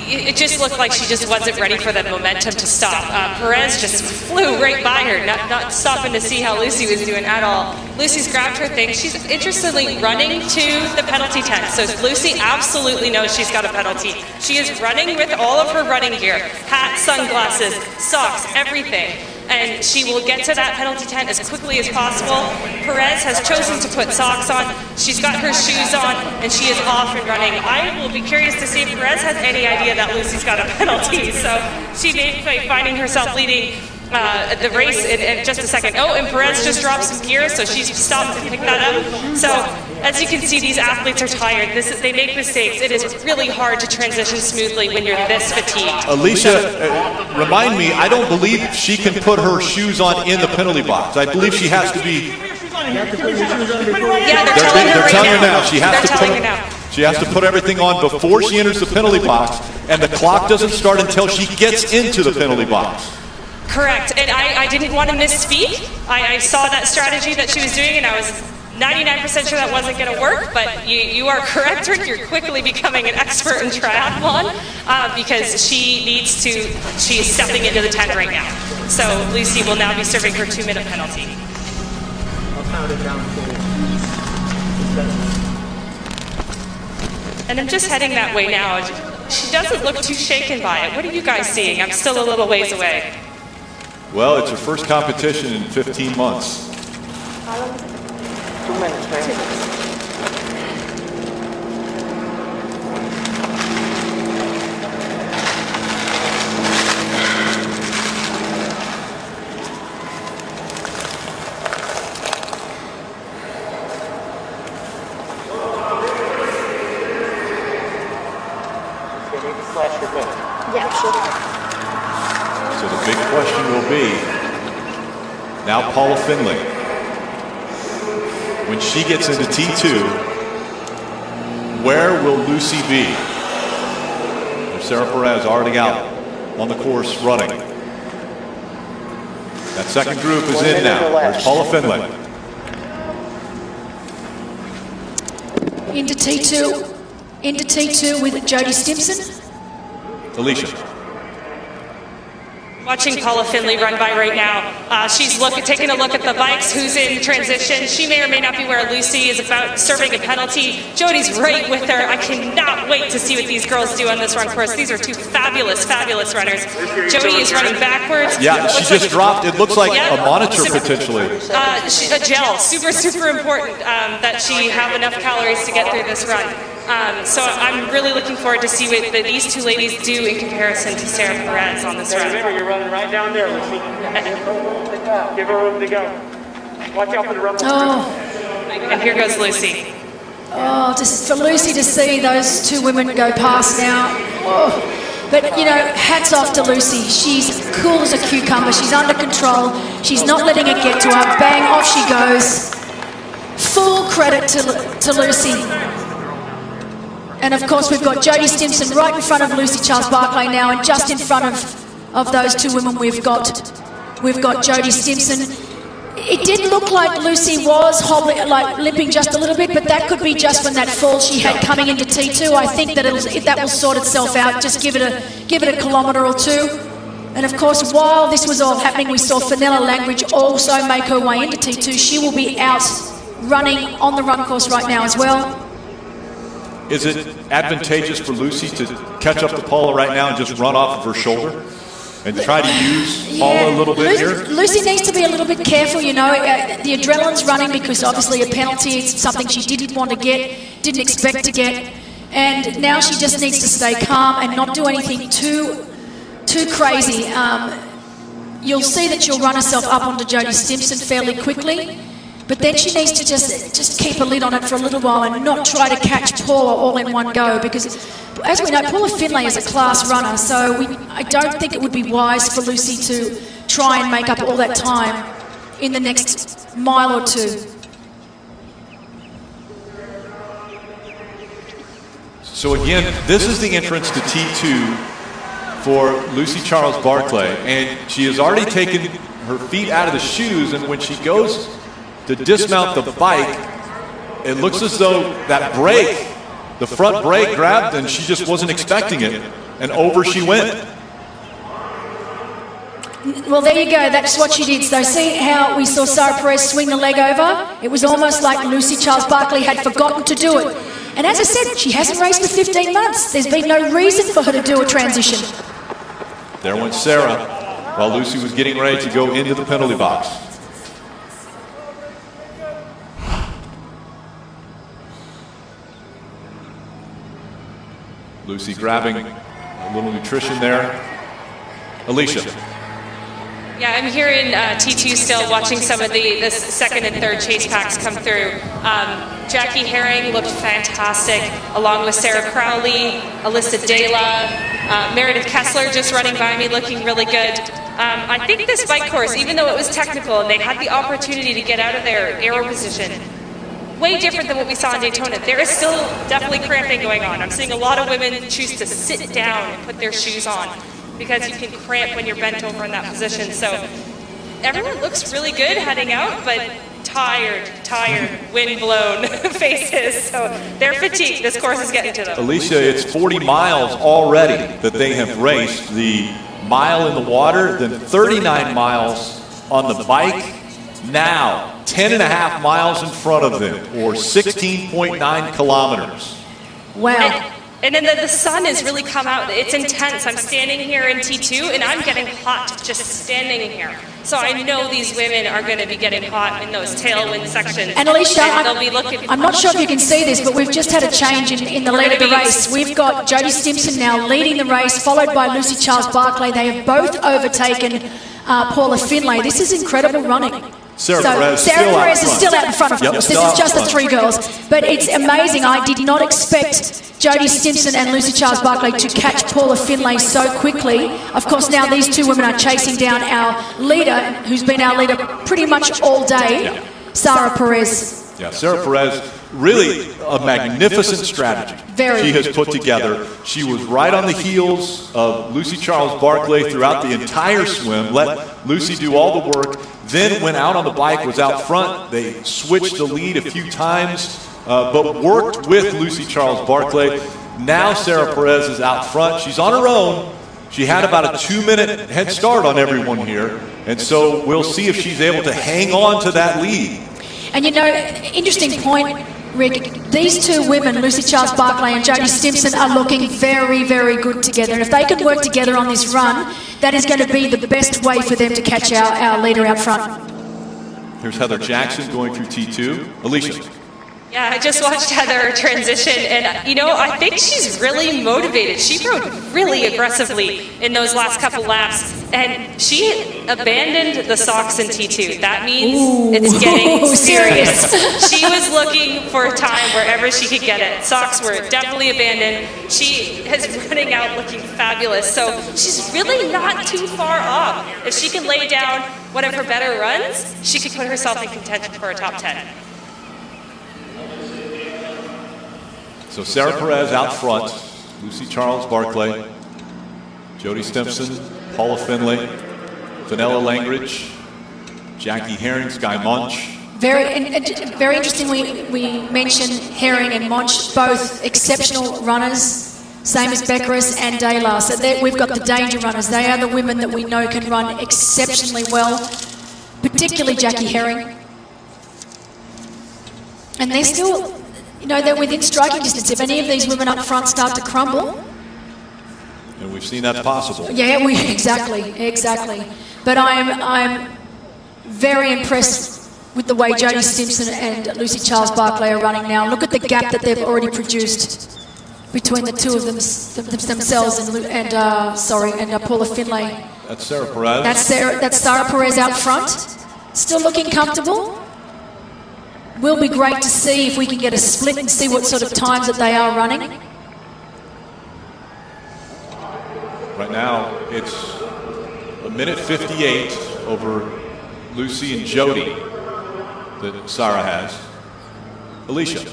It just looked like she just wasn't ready for the momentum to stop. Perez just flew right by her, not stopping to see how Lucy was doing at all. Lucy's grabbed her thing. She's interestingly running to the penalty tent. So Lucy absolutely knows she's got a penalty. She is running with all of her running gear, hat, sunglasses, socks, everything. And she will get to that penalty tent as quickly as possible. Perez has chosen to put socks on. She's got her shoes on, and she is off and running. I will be curious to see if Perez has any idea that Lucy's got a penalty. So she may be finding herself leading the race in just a second. Oh, and Perez just dropped some gear, so she's stopped to pick that up. So as you can see, these athletes are tired. They make mistakes. It is really hard to transition smoothly when you're this fatigued. Alicia, remind me, I don't believe she can put her shoes on in the penalty box. I believe she has to be... Yeah, they're telling her now. She has to put everything on before she enters the penalty box, and the clock doesn't start until she gets into the penalty box. Correct, and I didn't want to misspeak. I saw that strategy that she was doing, and I was 99% sure that wasn't going to work, but you are correct, Rick. You're quickly becoming an expert in triathlon because she's stepping into the tent right now. So Lucy will now be serving her 2-minute penalty. And I'm just heading that way now. She doesn't look too shaken by it. What are you guys seeing? I'm still a little ways away. Well, it's her first competition in 15 months. How long is it? 2 minutes, right? 2 minutes. Yeah, sure. So the big question will be, now Paula Findlay, when she gets into T2, where will Lucy be? There's Sarah Perez already out on the course running. That second group is in now. There's Paula Findlay. Into T2 with Jodie Stimpson. Alicia. Watching Paula Findlay run by right now. She's taking a look at the bikes, who's in transition. She may or may not be where Lucy is about serving a penalty. Jodie's right with her. I cannot wait to see what these girls do on this run course. These are two fabulous, fabulous runners. Jodie is running backwards. Yeah, she just dropped, it looks like a monitor potentially. A gel, super, super important that she have enough calories to get through this run. So I'm really looking forward to see what these two ladies do in comparison to Sarah Perez on this run. Remember, you're running right down there, Lucy. Give her room to go. Watch out for the rumble. Oh, And here goes Lucy. oh, just for Lucy to see those two women go past now. Oh. But, you know, hats off to Lucy. She's cool as a cucumber. She's under control. She's not letting it get to her. Bang, off she goes. Full credit to Lucy. And, of course, we've got Jodie Stimson right in front of Lucy Charles-Barclay now, and just in front of those two women we've got Jodie Stimson. It did look like Lucy was hobbling, like limping just a little bit, but that could be just from that fall she had coming into T2. I think that that will sort itself out. Just give it a kilometre or two. And of course, while this was all happening, we saw Fenella Langridge also make her way into T2. She will be out running on the run course right now as well. Is it advantageous for Lucy to catch up to Paula right now and just run off of her shoulder and try to use Paula a little bit here? Lucy needs to be a little bit careful, you know. The adrenaline's running because obviously a penalty is something she didn't want to get, didn't expect to get. And now she just needs to stay calm and not do anything too crazy. You'll see that she'll run herself up onto Jodie Stimson fairly quickly. But then she needs to just keep a lid on it for a little while and not try to catch Paula all in one go, because as we know, Paula Finlay is a class runner, so I don't think it would be wise for Lucy to try and make up all that time in the next mile or two. So again, this is the entrance to T2 for Lucy Charles-Barclay, and she has already taken her feet out of the shoes, and when she goes to dismount the bike, it looks as though that brake, the front brake grabbed, and she just wasn't expecting it, and over she went. Well, there you go. That's what she did. So see how we saw Sarah Perez swing the leg over? It was almost like Lucy Charles-Barclay had forgotten to do it. And as I said, she hasn't raced for 15 months. There's been no reason for her to do a transition. There went Sarah, while Lucy was getting ready to go into the penalty box. Lucy grabbing a little nutrition there. Alicia. Yeah, I'm here in T2 still, watching some of the second and third chase packs come through. Jackie Herring looked fantastic, along with Sarah Crowley, Alyssa Dela, Meredith Kessler just running by me, looking really good. I think this bike course, even though it was technical and they had the opportunity to get out of their aero position, way different than what we saw in Daytona. There is still definitely cramping going on. I'm seeing a lot of women choose to sit down and put their shoes on because you can cramp when you're bent over in that position. So everyone looks really good heading out, but tired, wind-blown faces. So they're fatigued. This course is getting to them. Alicia, it's 40 miles already that they have raced. The mile in the water, then 39 miles on the bike. Now, 10.5 miles in front of them, or 16.9 kilometers. Wow. And then the sun has really come out. It's intense. I'm standing here in T2, and I'm getting hot just standing here. So I know these women are going to be getting hot in those tailwind sections. And Alicia, they'll be looking. I'm not sure if you can see this, but we've just had a change in the lead of the race. We've got Jodie Stimson now leading the race, followed by Lucy Charles-Barclay. They have both overtaken Paula Finlay. This is incredible running. Sarah Perez is still out in front of us. This is just the three girls. But it's amazing. I did not expect Jodie Stimson and Lucy Charles-Barclay to catch Paula Finlay so quickly. Of course, now these two women are chasing down our leader, who's been our leader pretty much all day, Sarah Perez. Yeah, Sarah Perez, really a magnificent strategy she has put together. She was right on the heels of Lucy Charles-Barclay throughout the entire swim, let Lucy do all the work, then went out on the bike, was out front. They switched the lead a few times, but worked with Lucy Charles-Barclay. Now Sarah Perez is out front. She's on her own. She had about a 2-minute head start on everyone here, and so we'll see if she's able to hang on to that lead. And you know, interesting point, Rick, these two women, Lucy Charles-Barclay and Jodie Stimson, are looking very, very good together. And if they can work together on this run, that is going to be the best way for them to catch our leader out front. Here's Heather Jackson going through T2. Alicia. Yeah, I just watched Heather transition, and I think she's really motivated. She rode really aggressively in those last couple laps, and she abandoned the socks in T2. That means it's getting serious. She was looking for a time wherever she could get it. Socks were definitely abandoned. She is running out looking fabulous, so she's really not too far off. If she can lay down one of her better runs, she could put herself in contention for a top 10. So Sarah Perez out front, Lucy Charles Barclay, Jody Stimpson, Paula Finlay, Fenella Langridge, Jackie Herring, Sky Munch. Very interesting. We mentioned Herring and Monch, both exceptional runners, same as Beckeris and Daylar. So we've got the danger runners. They are the women that we know can run exceptionally well, particularly Jackie Herring. And they're still, they're within striking distance. If any of these women up front start to crumble. And we've seen that possible. Yeah, exactly. But I'm very impressed with the way Jody Stimpson and Lucy Charles Barclay are running now. Look at the gap that they've already produced between the two of themselves and Paula Finlay. That's Sarah Perez. That's Sarah Perez out front, still looking comfortable. Will be great to see if we can get a split and see what sort of times that they are running. Right now, it's a minute 58 over Lucy and Jody that Sarah has. Alicia.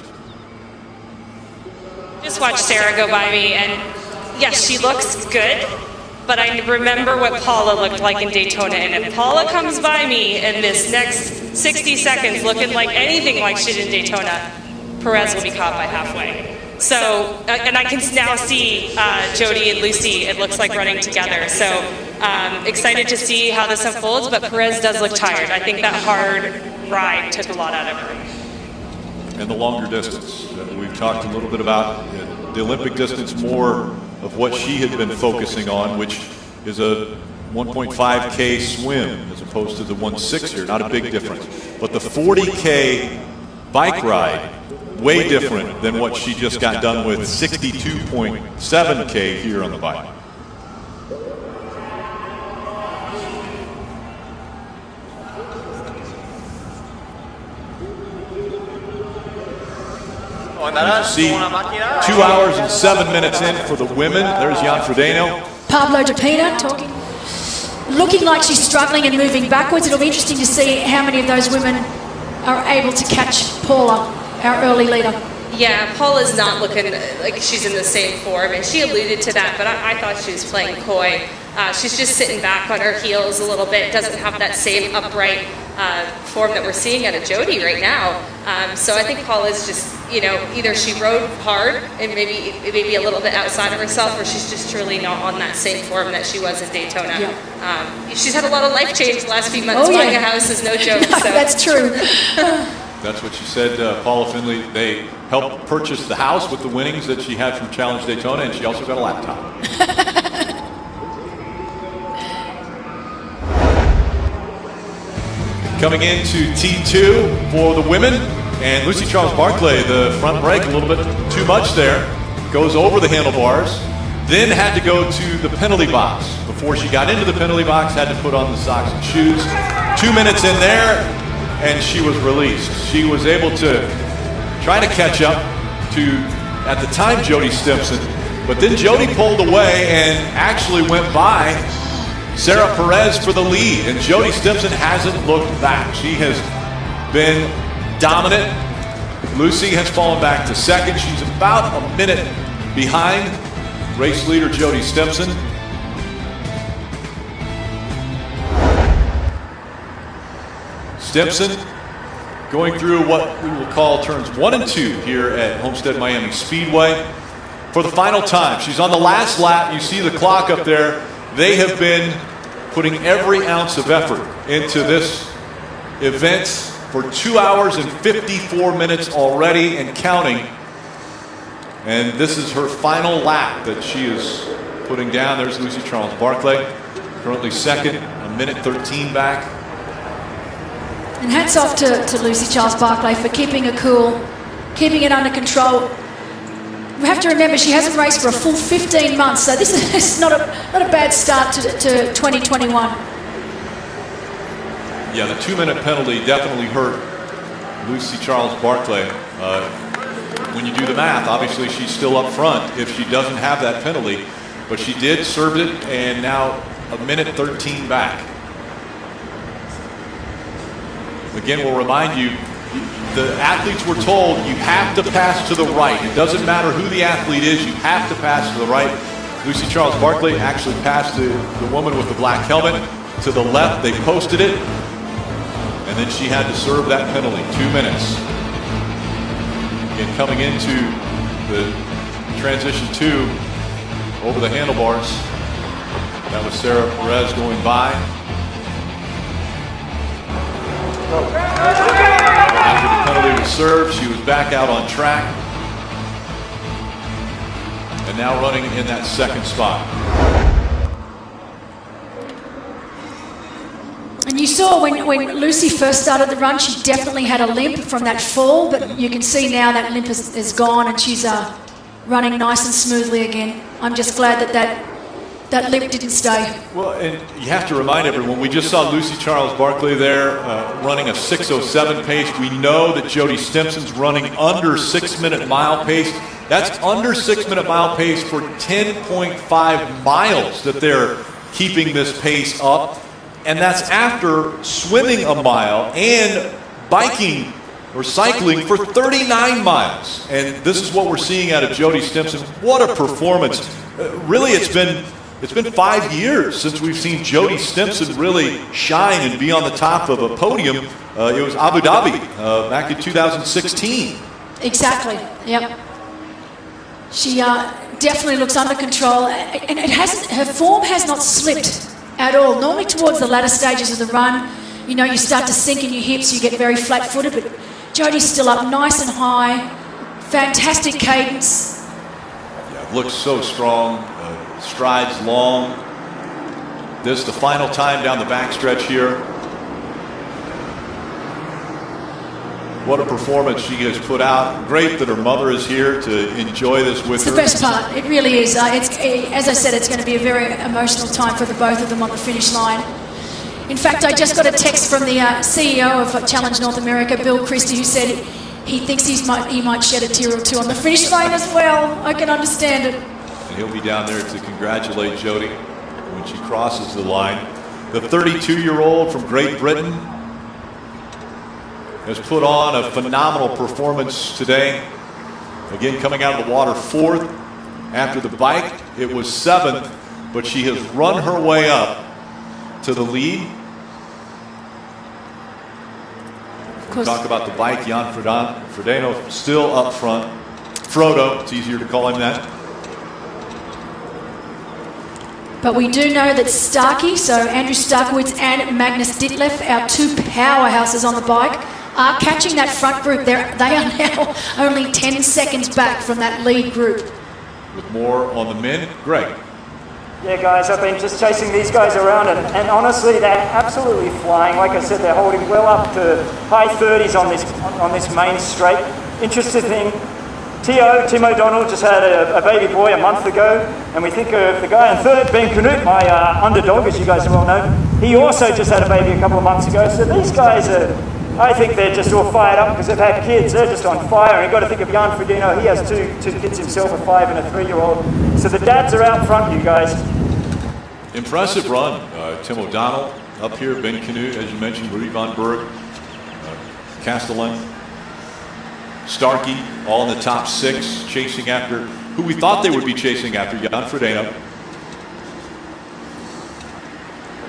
Just watched Sarah go by me, and yes, she looks good, but I remember what Paula looked like in Daytona, and if Paula comes by me in this next 60 seconds looking like anything like she did in Daytona, Perez will be caught by halfway. So, and I can now see Jody and Lucy, it looks like running together. So, excited to see how this unfolds, but Perez does look tired. I think that hard ride took a lot out of her. And the longer distance. We've talked a little bit about the Olympic distance, more of what she had been focusing on, which is a 1.5K swim as opposed to the 1.6 here. Not a big difference. But the 40K bike ride, way different than what she just got done with 62.7K here on the bike. See, 2 hours and 7 minutes in for the women. There's Jan Frodeno. Pablo DePina looking like she's struggling and moving backwards. It'll be interesting to see how many of those women are able to catch Paula, our early leader. Yeah, Paula's not looking like she's in the same form, and she alluded to that, but I thought she was playing coy. She's just sitting back on her heels a little bit, doesn't have that same upright form that we're seeing out of Jody right now. So I think Paula's just, either she rode hard and maybe a little bit outside of herself, or she's just truly not on that same form that she was in Daytona. Yeah. She's had a lot of life change the last few months. Buying a house is no joke. No, so. That's true. That's what she said, Paula Finlay. They helped purchase the house with the winnings that she had from Challenge Daytona, and she also got a laptop. Coming into T2 for the women, and Lucy Charles Barclay, the front brake a little bit too much there, goes over the handlebars, then had to go to the penalty box. Before she got into the penalty box, had to put on the socks and shoes. 2 minutes in there, and she was released. She was able to try to catch up to, at the time, Jody Stimpson, but then Jody pulled away and actually went by Sarah Perez for the lead, and Jody Stimpson hasn't looked back. She has been dominant. Lucy has fallen back to second. She's about a minute behind race leader Jody Stimpson. Stimpson going through what we will call turns 1 and 2 here at Homestead Miami Speedway for the final time. She's on the last lap. You see the clock up there. They have been putting every ounce of effort into this event for 2 hours and 54 minutes already and counting. And this is her final lap that she is putting down. There's Lucy Charles Barclay, currently second, a minute 13 back. And hats off to Lucy Charles Barclay for keeping her cool keeping it under control. We have to remember she hasn't raced for a full 15 months, so this is not a bad start to 2021. Yeah, the 2-minute penalty definitely hurt Lucy Charles Barclay. When you do the math, obviously she's still up front if she doesn't have that penalty, but she did serve it, and now a minute 13 back. Again, we'll remind you, the athletes were told you have to pass to the right. It doesn't matter who the athlete is, you have to pass to the right. Lucy Charles Barclay actually passed to the woman with the black helmet. To the left, they posted it, and then she had to serve that penalty, 2 minutes. Again, coming into the transition 2 over the handlebars. That was Sarah Perez going by. After the penalty was served, she was back out on track. And now running in that second spot. And you saw when Lucy first started the run, she definitely had a limp from that fall, but you can see now that limp is gone and she's running nice and smoothly again. I'm just glad that limp didn't stay. Well, and you have to remind everyone, we just saw Lucy Charles Barclay there running a 6:07 pace. We know that Jody Stimpson's running under 6-minute mile pace. That's under 6-minute mile pace for 10.5 miles that they're keeping this pace up. And that's after swimming a mile and biking or cycling for 39 miles. And this is what we're seeing out of Jody Stimpson. What a performance. Really, it's been 5 years since we've seen Jody Stimpson really shine and be on the top of a podium. It was Abu Dhabi back in 2016. Exactly, yep. She definitely looks under control, and her form has not slipped at all. Normally towards the latter stages of the run, you know, you start to sink in your hips, you get very flat-footed, but Jody's still up nice and high, fantastic cadence. Yeah, looks so strong, strides long. This is the final time down the backstretch here. What a performance she has put out. Great that her mother is here to enjoy this with her. It's the best part. It really is. As I said, it's going to be a very emotional time for the both of them on the finish line. In fact, I just got a text from the CEO of Challenge North America, Bill Christie, who said he thinks he might shed a tear or two on the finish line as well. I can understand it. And he'll be down there to congratulate Jody when she crosses the line. The 32-year-old from Great Britain has put on a phenomenal performance today. Again, coming out of the water 4th. After the bike, it was 7th, but she has run her way up to the lead. Talk about the bike, Jan Frodeno still up front. Frodo, it's easier to call him that. But we do know that Starkey, so Andrew Starkowitz and Magnus Ditleff, our two powerhouses on the bike, are catching that front group. They are now only 10 seconds back from that lead group. With more on the men, Greg. Yeah, guys, I've been just chasing these guys around, and honestly, they're absolutely flying. Like I said, they're holding well up to high 30s on this main straight. Interesting thing, Tim O'Donnell just had a baby boy a month ago, and we think of the guy in third, Ben Canute, my underdog, as you guys well know. He also just had a baby a couple of months ago. So these guys I think they're just all fired up because they've had kids. They're just on fire. And you've got to think of Jan Frodeno. He has two kids himself, a 5 and a 3-year-old. So the dads are out front, you guys. Impressive run. Tim O'Donnell up here, Ben Canute, as you mentioned, Rudy Von Berg, Castellan, Starkey, all in the top 6, chasing after who we thought they would be chasing after, Jan Frodeno.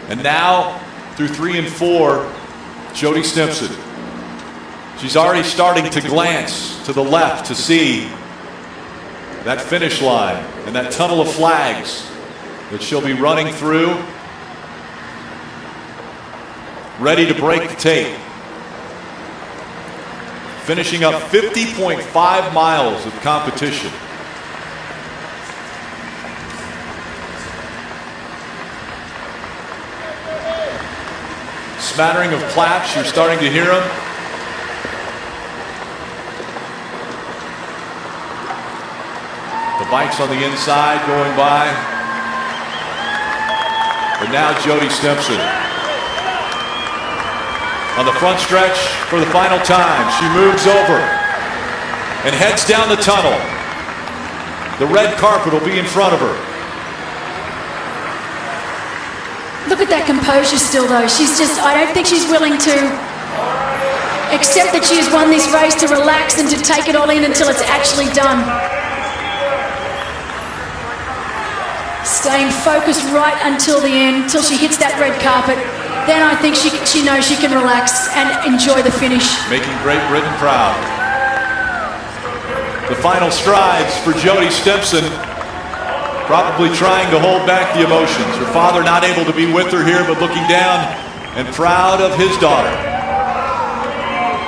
And now, through 3 and 4, Jody Stimpson. She's already starting to glance to the left to see that finish line and that tunnel of flags that she'll be running through, ready to break the tape. Finishing up 50.5 miles of competition. Smattering of claps, you're starting to hear them. bikes on the inside going by. But now Jody Stimpson on the front stretch for the final time. She moves over and heads down the tunnel. The red carpet will be in front of her. Look at that composure still, though. She's just, I don't think she's willing to accept that she has won this race, to relax and to take it all in until it's actually done. Staying focused right until the end, till she hits that red carpet. Then I think she knows she can relax and enjoy the finish. Making Great Britain proud. The final strides for Jody Stimpson. Probably trying to hold back the emotions. Her father not able to be with her here, but looking down and proud of his daughter.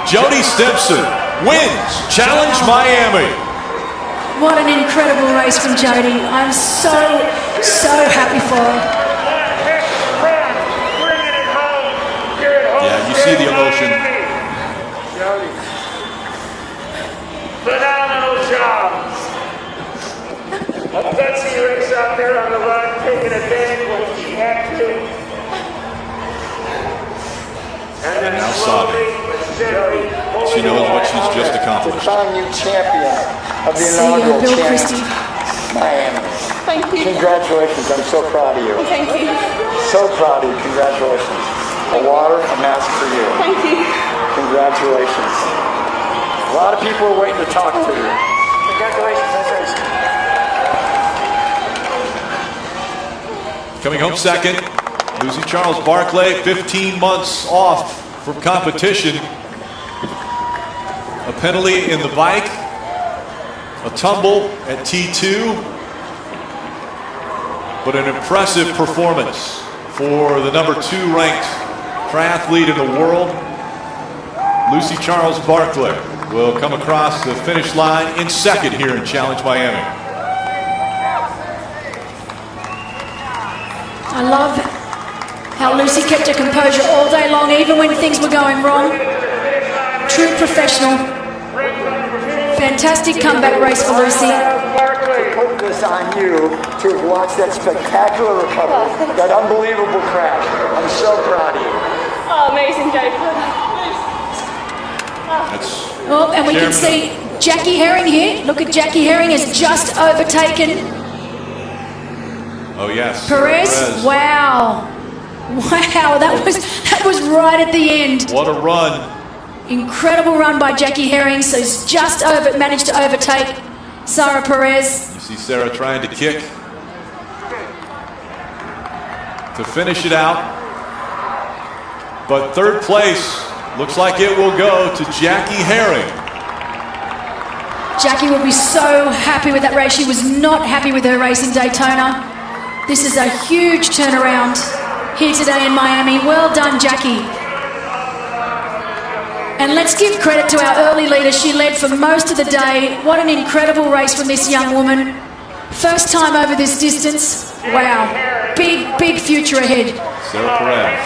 Jody Stimpson wins Challenge Miami. What an incredible race from Jody. I'm so happy for her. Yeah, you see the emotion. Phenomenal job. A Betsy race out there on the run, taking advantage when she had to. And then Now slowly, steadily, She knows what she's just The accomplished. crown new champion of the See you, inaugural Bill Challenge Christie. Miami. Thank you. Congratulations, I'm so proud of you. Thank you. So proud of you, congratulations. A water, a mask for you. Thank you. Congratulations. A lot of people are waiting to talk to you. Congratulations, that's race. Coming home second, Lucy Charles Barclay, 15 months off from competition. A penalty in the bike, a tumble at T2, but an impressive performance for the number 2 ranked triathlete in the world. Lucy Charles Barclay will come across the finish line in second here in Challenge Miami. I love how Lucy kept her composure all day long, even when things were going wrong. True professional. Fantastic comeback race for Lucy. Put this on you to have watched that spectacular recovery, that unbelievable crash. I'm so proud of you. Oh, amazing, Jody. That's Oh, and we can Chairman. see Jackie Herring here. Look at Jackie Herring has just overtaken Oh yes. Perez. Wow. Wow, that was right at the end. What a run. Incredible run by Jackie Herring. So he's just managed to overtake Sarah Perez. You see Sarah trying to kick to finish it out. But third place looks like it will go to Jackie Herring. Jackie will be so happy with that race. She was not happy with her race in Daytona. This is a huge turnaround here today in Miami. Well done, Jackie. And let's give credit to our early leader. She led for most of the day. What an incredible race from this young woman. First time over this distance. Wow. Big future ahead. Sarah Perez,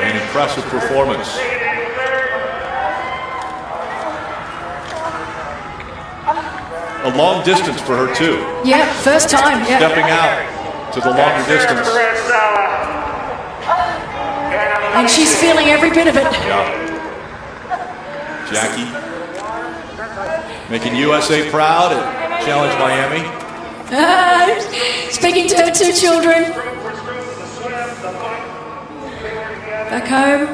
an impressive performance. A long distance for her too. Yeah, first time. Yeah. Stepping out to the longer distance. And she's feeling every bit of it. Yeah. Jackie making USA proud at Challenge Miami. Speaking to her 2 children. Back home.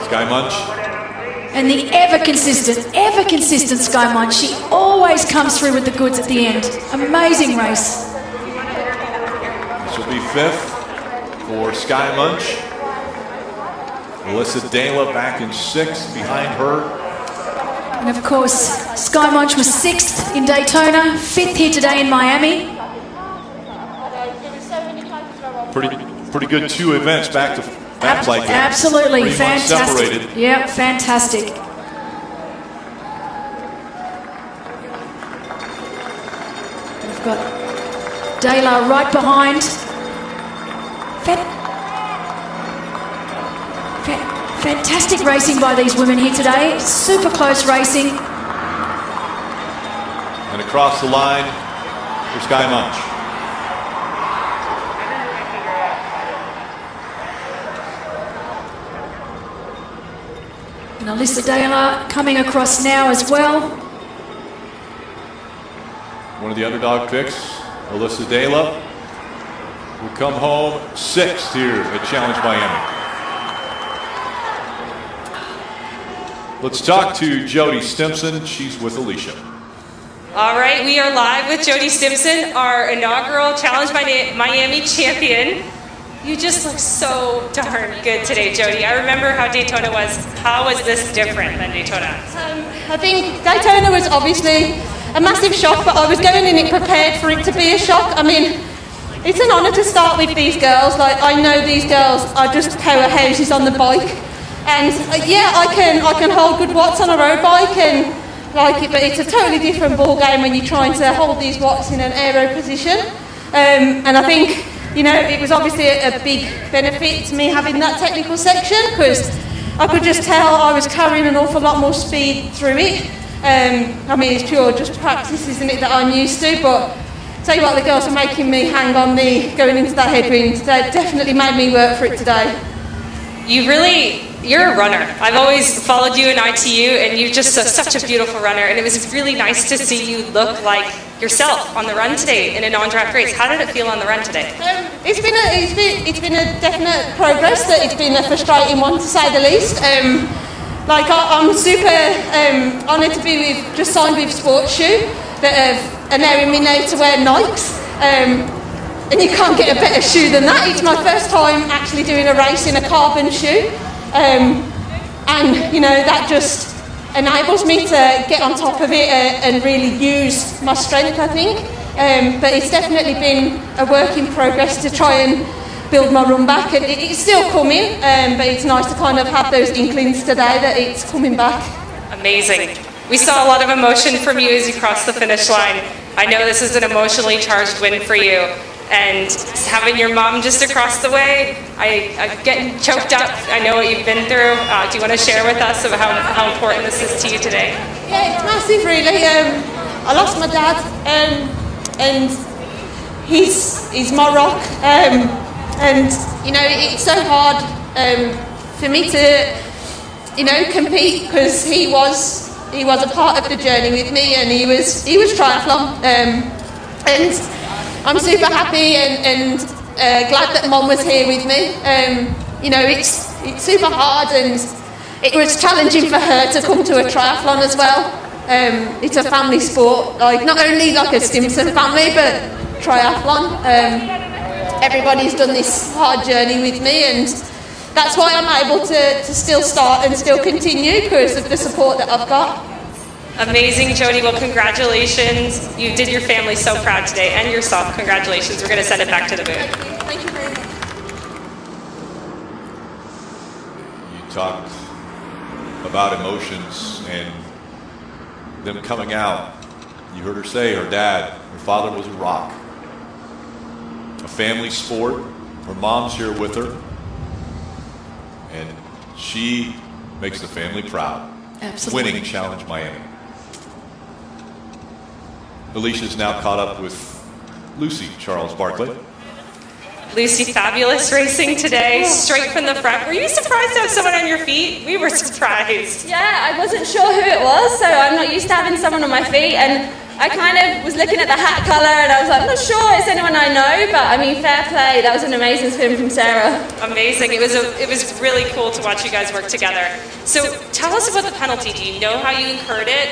Sky Munch. And the ever consistent Sky Munch. She always comes through with the goods at the end. Amazing race. This will be 5th for Sky Munch. Melissa Dela back in 6th behind her. And of course, Sky Munch was 6th in Daytona, 5th here today in Miami. Pretty good 2 events back to back like that. Absolutely, 3 months fantastic. separated. Yep, fantastic. We've got Dela right behind. Fantastic racing by these women here today. Super close racing. across the line for Sky Munch. And Alyssa Dela coming across now as well. One of the underdog picks, Alyssa Dela, will come home sixth here at Challenge Miami. Let's talk to Jody Stimson. She's with Alicia. All right, we are live with Jody Stimson, our inaugural Challenge Miami champion. You just look so darn good today, Jody. I remember how Daytona was. How was this different than Daytona? I think Daytona was obviously a massive shock, but I was going in it prepared for it to be a shock. I mean, it's an honour to start with these girls. Like, I know these girls are just powerhouses on the bike. And yeah, I can hold good watts on a road bike and like it, but it's a totally different ball game when you're trying to hold these watts in an aero position. And I think, you know, it was obviously a big benefit to me having that technical section because I could just tell I was carrying an awful lot more speed through it. I mean, it's pure just practice, isn't it, that I'm used to, but tell you what, the girls are making me hang on me going into that headwind. They definitely made me work for it today. You're a runner. I've always followed you in ITU, and you're just such a beautiful runner, and it was really nice to see you look like yourself on the run today in a non-draft race. How did it feel on the run today? It's been a definite progress. That it's been a frustrating one to say the least. Like I'm super honoured to be just signed with Sports Shoe that are allowing me now to wear Nikes. And you can't get a better shoe than that. It's my first time actually doing a race in a carbon shoe. And you know, that just enables me to get on top of it and really use my strength, I think. But it's definitely been a work in progress to try and build my run back. And it's still coming, but it's nice to kind of have those inklings today that it's coming back. Amazing. We saw a lot of emotion from you as you crossed the finish line. I know this is an emotionally charged win for you. And having your mom just across the way, I'm getting choked up. I know what you've been through. Do you want to share with us about how important this is to you today? Yeah, it's massive, really. I lost my dad, and he's my rock. And you know, it's so hard for me to, you know, compete because he was a part of the journey with me, and he was triathlon. And I'm super happy and glad that Mom was here with me. You know, it's super hard and it was challenging for her to come to a triathlon as well. It's a family sport, like not only like a Stimson family, but triathlon. Everybody's done this hard journey with me, and that's why I'm able to still start and still continue because of the support that I've got. Amazing, Jody. Well, congratulations. You did your family so proud today, and yourself. Congratulations. We're going to send it back to the booth. Thank you very much. You talked about emotions and them coming out. You heard her say her dad, her father was a rock. A family sport. Her mom's here with her. And she makes the family proud. Absolutely. Winning Challenge Miami. Alicia's now caught up with Lucy Charles Barkley. Lucy, fabulous racing today, straight from the front. Were you surprised to have someone on your feet? We were surprised. Yeah, I wasn't sure who it was, so I'm not used to having someone on my feet, and I kind of was looking at the hat colour and I was like, I'm not sure it's anyone I know, but I mean, fair play. That was an amazing spin from Sarah. Amazing. It was really cool to watch you guys work together. So tell us about the penalty. Do you know how you incurred it?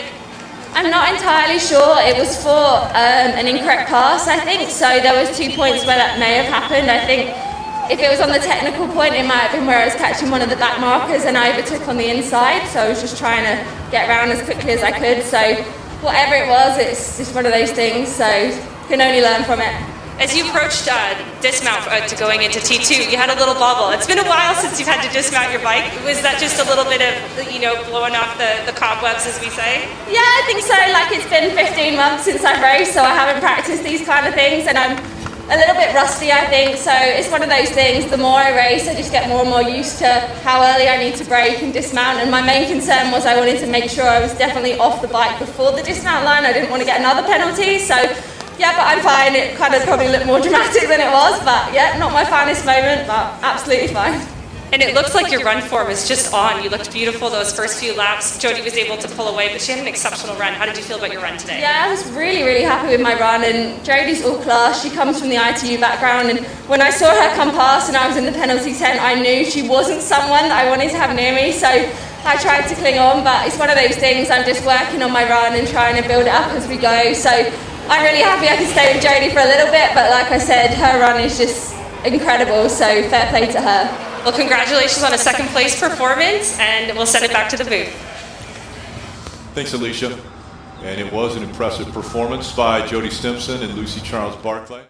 I'm not entirely sure. It was for an incorrect pass, I think. So there was 2 points where that may have happened. I think if it was on the technical point, it might have been where I was catching one of the back markers and I overtook on the inside. So I was just trying to get around as quickly as I could. So whatever it was, it's just one of those things. So can only learn from it. As you approached dismount to going into T2, you had a little bobble. It's been a while since you've had to dismount your bike. Was that just a little bit of, blowing off the cobwebs, as we say? Yeah, I think so. Like, it's been 15 months since I've raced, so I haven't practiced these kind of things, and I'm a little bit rusty, I think, so it's one of those things, the more I race, I just get more and more used to how early I need to brake and dismount, and my main concern was I wanted to make sure I was definitely off the bike before the dismount line. I didn't want to get another penalty, so yeah, but I'm fine. It kind of probably looked more dramatic than it was, but yeah, not my finest moment, but absolutely fine. And it looks like your run form is just on. You looked beautiful those first few laps. Jody was able to pull away, but she had an exceptional run. How did you feel about your run today? Yeah, I was really, really happy with my run, and Jodie's all class. She comes from the ITU background, and when I saw her come past and I was in the penalty tent, I knew she wasn't someone that I wanted to have near me, so I tried to cling on, but it's one of those things. I'm just working on my run and trying to build it up as we go, so I'm really happy I can stay with Jodie for a little bit, but like I said, her run is just incredible, so fair play to her. Well, congratulations on a second place performance, and we'll send it back to the booth. Thanks, Alicia. And it was an impressive performance by Jody Stimson and Lucy Charles Barclay.